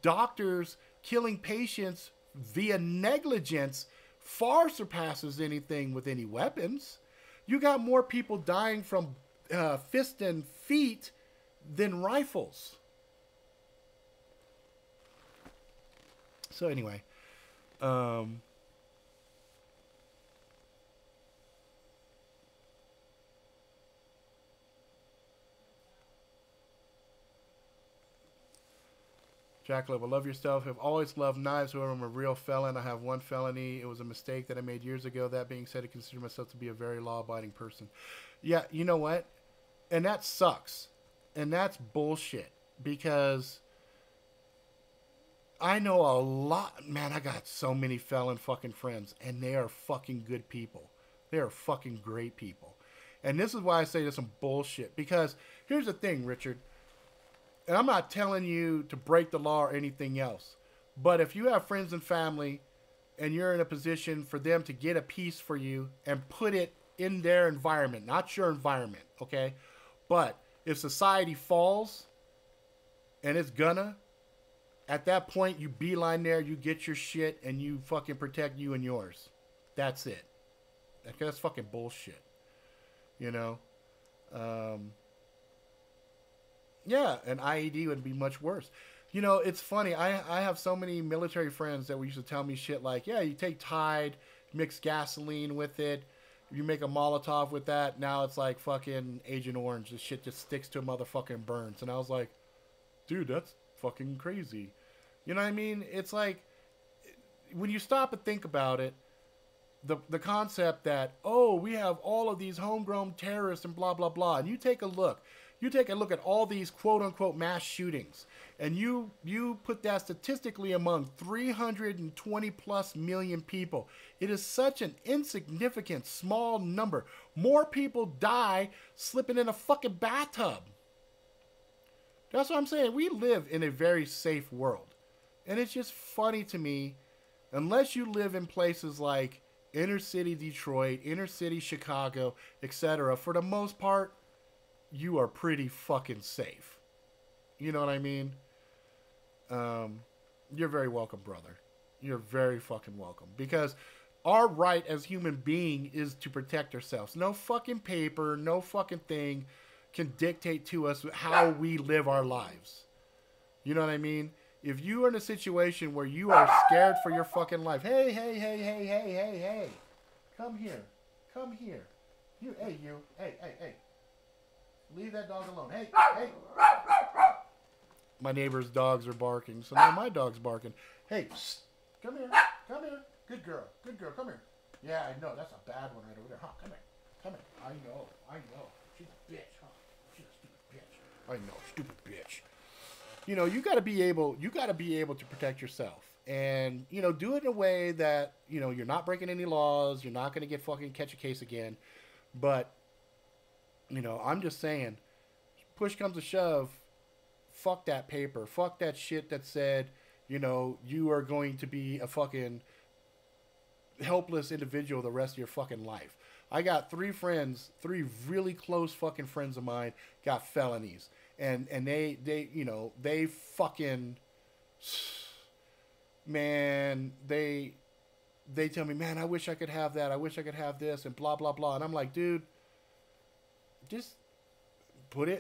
doctors killing patients via negligence far surpasses anything with any weapons. You got more people dying from fist and feet than rifles. So anyway, Jackalope, I love your stuff. I've always loved knives. However, I'm a real felon. I have one felony. It was a mistake that I made years ago. That being said, I consider myself to be a very law-abiding person. Yeah, you know what? And that sucks. And that's bullshit. Because I know a lot. Man, I got so many felon fucking friends. And they are fucking good people. They are fucking great people. And this is why I say there's some bullshit. Because here's the thing, Richard. And I'm not telling you to break the law or anything else. But if you have friends and family and you're in a position for them to get a piece for you and put it in their environment, not your environment, okay? But if society falls, and it's gonna, at that point you beeline there, you get your shit, and you fucking protect you and yours. That's it. That's fucking bullshit. You know? Yeah, an IED would be much worse. You know, it's funny. I have so many military friends that used to tell me shit like, yeah, you take Tide, mix gasoline with it, you make a Molotov with that, now it's like fucking Agent Orange. This shit just sticks to a motherfucker and burns. And I was like, dude, that's fucking crazy. You know what I mean? It's like, when you stop and think about it, the concept that, oh, we have all of these homegrown terrorists and blah, blah, blah. And you take a look. You take a look at all these quote-unquote mass shootings, and you put that statistically among 320 plus million people. It is such an insignificant, small number. More people die slipping in a fucking bathtub. That's what I'm saying. We live in a very safe world. And it's just funny to me, unless you live in places like inner city Detroit, inner city Chicago, etc., for the most part, you are pretty fucking safe. You know what I mean? You're very welcome, brother. You're very fucking welcome. Because our right as human being is to protect ourselves. No fucking paper, no fucking thing can dictate to us how we live our lives. You know what I mean? If you are in a situation where you are scared for your fucking life, hey. Come here. Come here. You. Hey. Leave that dog alone. Hey. My neighbor's dogs are barking, so now my dog's barking. Hey, come here. Good girl. Come here. Yeah, I know. That's a bad one right over there. Huh? Come here. I know. She's a bitch, huh? She's a stupid bitch. I know, stupid bitch. You know, you gotta be able to protect yourself. And, you know, do it in a way that, you know, you're not breaking any laws, you're not gonna catch a case again. But, you know, I'm just saying, push comes to shove, fuck that paper. Fuck that shit that said, you know, you are going to be a fucking helpless individual the rest of your fucking life. I got three really close fucking friends of mine got felonies. And they you know, they fucking, man, they tell me, man, I wish I could have that. I wish I could have this and blah, blah, blah. And I'm like, dude, just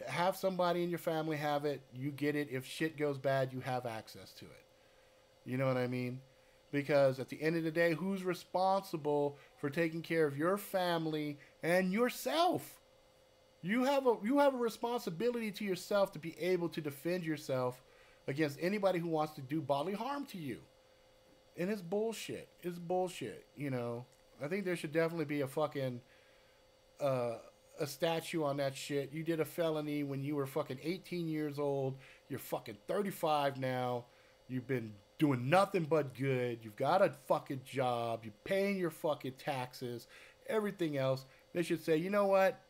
have somebody in your family have it. You get it. If shit goes bad, you have access to it. You know what I mean? Because at the end of the day, who's responsible for taking care of your family and yourself? You have a responsibility to yourself to be able to defend yourself against anybody who wants to do bodily harm to you. And it's bullshit. It's bullshit, you know. I think there should definitely be a fucking a statue on that shit. You did a felony when you were fucking 18 years old. You're fucking 35 now. You've been doing nothing but good. You've got a fucking job. You're paying your fucking taxes, everything else. They should say, you know what?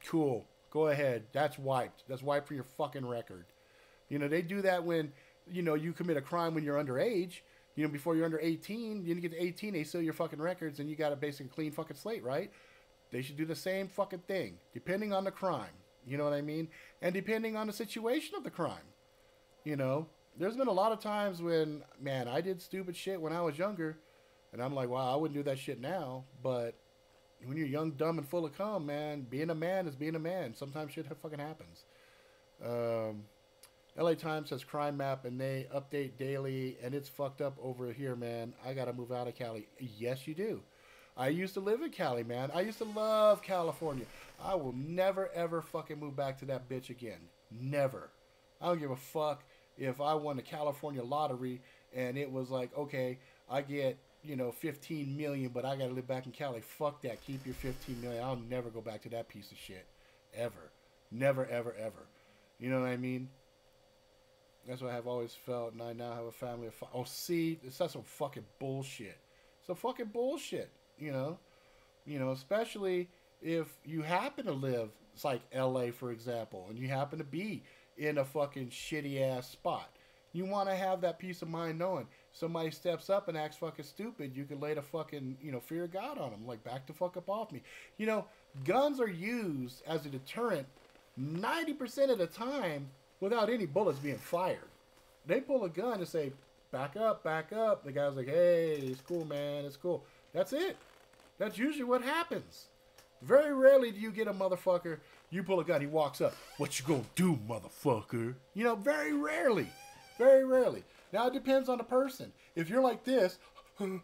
Cool. Go ahead. That's wiped. That's wiped from your fucking record. You know, they do that when, you know, you commit a crime when you're underage. You know, before you're under 18, you get to 18, they seal your fucking records and you got a basically clean fucking slate, right? They should do the same fucking thing, depending on the crime. You know what I mean? And depending on the situation of the crime. You know, there's been a lot of times when, man, I did stupid shit when I was younger. And I'm like, wow, I wouldn't do that shit now. But when you're young, dumb, and full of cum, man, being a man is being a man. Sometimes shit fucking happens. LA Times says crime map, and they update daily, and it's fucked up over here, man. I gotta move out of Cali. Yes, you do. I used to live in Cali, man. I used to love California. I will never, ever fucking move back to that bitch again. Never. I don't give a fuck if I won the California lottery and it was like, okay, I get, you know, 15 million, but I gotta live back in Cali. Fuck that. Keep your 15 million. I'll never go back to that piece of shit. Ever. Never, ever, ever. You know what I mean? That's what I've always felt, and I now have a family of five. Oh, see, that's some fucking bullshit. Some fucking bullshit, you know? You know, especially if you happen to live, it's like L.A., for example, and you happen to be in a fucking shitty-ass spot. You want to have that peace of mind knowing somebody steps up and acts fucking stupid, you can lay the fucking, you know, fear of God on them. Like, back the fuck up off me. You know, guns are used as a deterrent 90% of the time without any bullets being fired. They pull a gun and say, back up, back up. The guy's like, hey, it's cool, man, it's cool. That's it. That's usually what happens. Very rarely do you get a motherfucker, you pull a gun, he walks up, what you gonna do, motherfucker? You know, very rarely. Very rarely. Now, it depends on the person. If you're like this, you're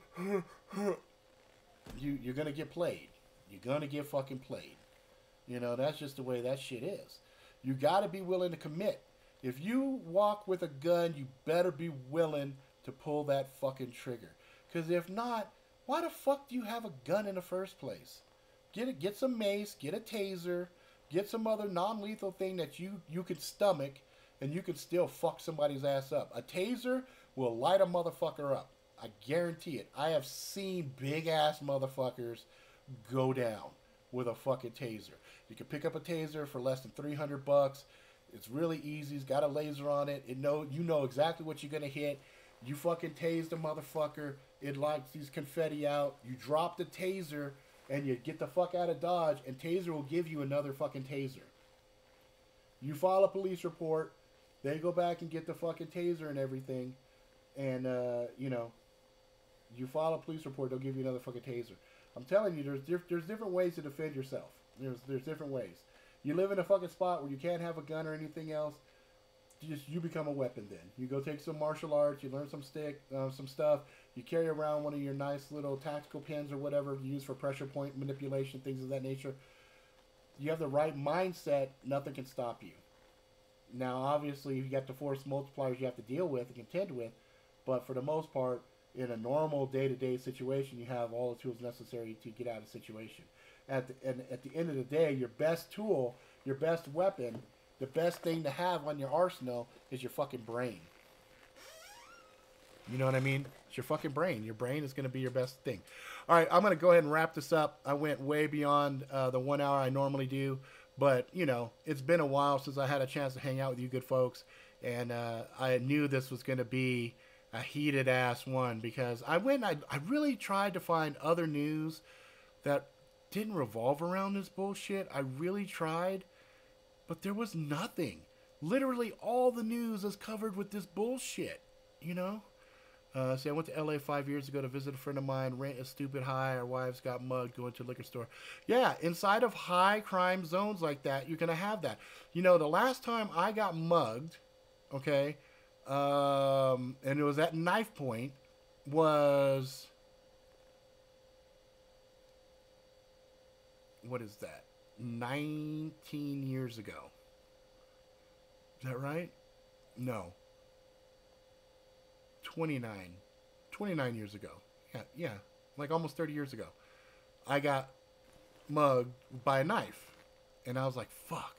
gonna get played. You're gonna get fucking played. You know, that's just the way that shit is. You gotta be willing to commit. If you walk with a gun, you better be willing to pull that fucking trigger. Because if not, why the fuck do you have a gun in the first place? Get some mace, get a taser, get some other non-lethal thing that you can stomach, and you can still fuck somebody's ass up. A taser will light a motherfucker up. I guarantee it. I have seen big-ass motherfuckers go down with a fucking taser. You can pick up a taser for less than $300. It's really easy. It's got a laser on it. You know exactly what you're gonna hit. You fucking tase the motherfucker. It lights these confetti out. You drop the taser and you get the fuck out of Dodge, and taser will give you another fucking taser. You file a police report. They go back and get the fucking taser and everything, and you know, you file a police report. They'll give you another fucking taser. I'm telling you, there's different ways to defend yourself. There's different ways. You live in a fucking spot where you can't have a gun or anything else, you become a weapon then. You go take some martial arts, you learn some stuff, you carry around one of your nice little tactical pens or whatever you use for pressure point manipulation, things of that nature. You have the right mindset, nothing can stop you. Now, obviously, you got the force multipliers you have to deal with and contend with, but for the most part, in a normal day-to-day situation, you have all the tools necessary to get out of the situation. At the end of the day, your best tool, your best weapon, the best thing to have on your arsenal is your fucking brain. You know what I mean? It's your fucking brain. Your brain is going to be your best thing. All right, I'm going to go ahead and wrap this up. I went way beyond the 1 hour I normally do, but, you know, it's been a while since I had a chance to hang out with you good folks, and I knew this was going to be a heated-ass one because I really tried to find other news that didn't revolve around this bullshit. I really tried, but there was nothing. Literally all the news is covered with this bullshit, you know? See, I went to LA 5 years ago to visit a friend of mine, rent a stupid high, our wives got mugged going to a liquor store. Yeah, inside of high crime zones like that, you're going to have that. You know, the last time I got mugged, okay, and it was at knife point, was... what is that? 19 years ago. Is that right? No. 29 years ago. Yeah, like almost 30 years ago. I got mugged by a knife. And I was like, fuck.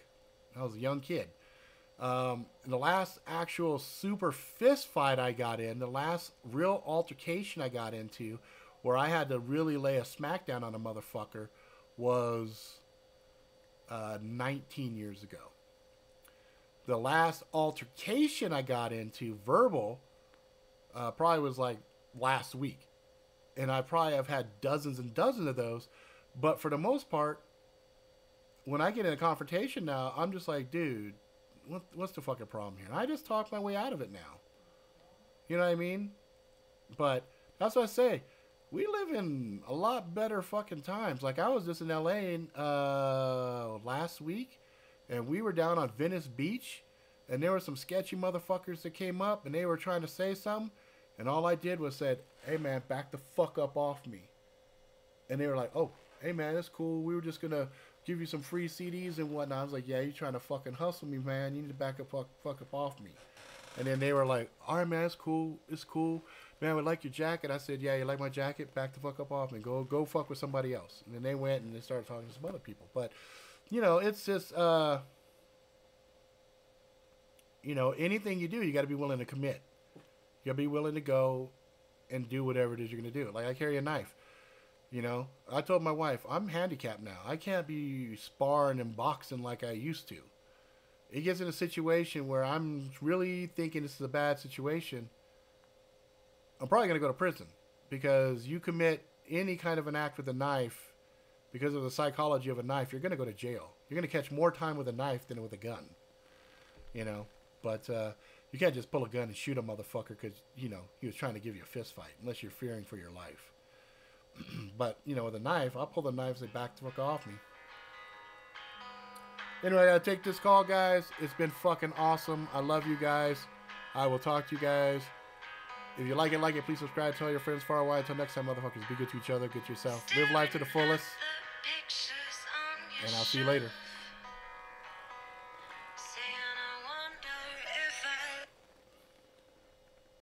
I was a young kid. The last actual super fist fight I got in, the last real altercation I got into, where I had to really lay a smackdown on a motherfucker, was 19 years ago. The last altercation I got into, verbal, probably was like last week. And I probably have had dozens and dozens of those. But for the most part, when I get in a confrontation now, I'm just like, dude, what's the fucking problem here? And I just talk my way out of it now. You know what I mean? But that's what I say. We live in a lot better fucking times. Like, I was just in LA last week, and we were down on Venice Beach, and there were some sketchy motherfuckers that came up, and they were trying to say something, and all I did was said, hey man, back the fuck up off me. And they were like, oh, hey man, that's cool. We were just gonna give you some free CDs and whatnot. I was like, yeah, you trying to fucking hustle me, man. You need to back up, fuck up off me. And then they were like, all right, man, it's cool. It's cool. Man, we like your jacket. I said, yeah, you like my jacket? Back the fuck up off me. Go fuck with somebody else. And then they went and they started talking to some other people. But, you know, it's just, you know, anything you do, you got to be willing to commit. You got to be willing to go and do whatever it is you're going to do. Like, I carry a knife. You know, I told my wife, I'm handicapped now. I can't be sparring and boxing like I used to. It gets in a situation where I'm really thinking this is a bad situation. I'm probably going to go to prison, because you commit any kind of an act with a knife, because of the psychology of a knife, you're going to go to jail. You're going to catch more time with a knife than with a gun. You know, but you can't just pull a gun and shoot a motherfucker because, you know, he was trying to give you a fist fight, unless you're fearing for your life. But, you know, with a knife, I'll pull the knife and say, back the fuck off me. Anyway, I gotta take this call, guys. It's been fucking awesome. I love you guys. I will talk to you guys. If you like it, please subscribe. Tell your friends far away. Until next time, motherfuckers, be good to each other, good to yourself. Live life to the fullest. And I'll see you later.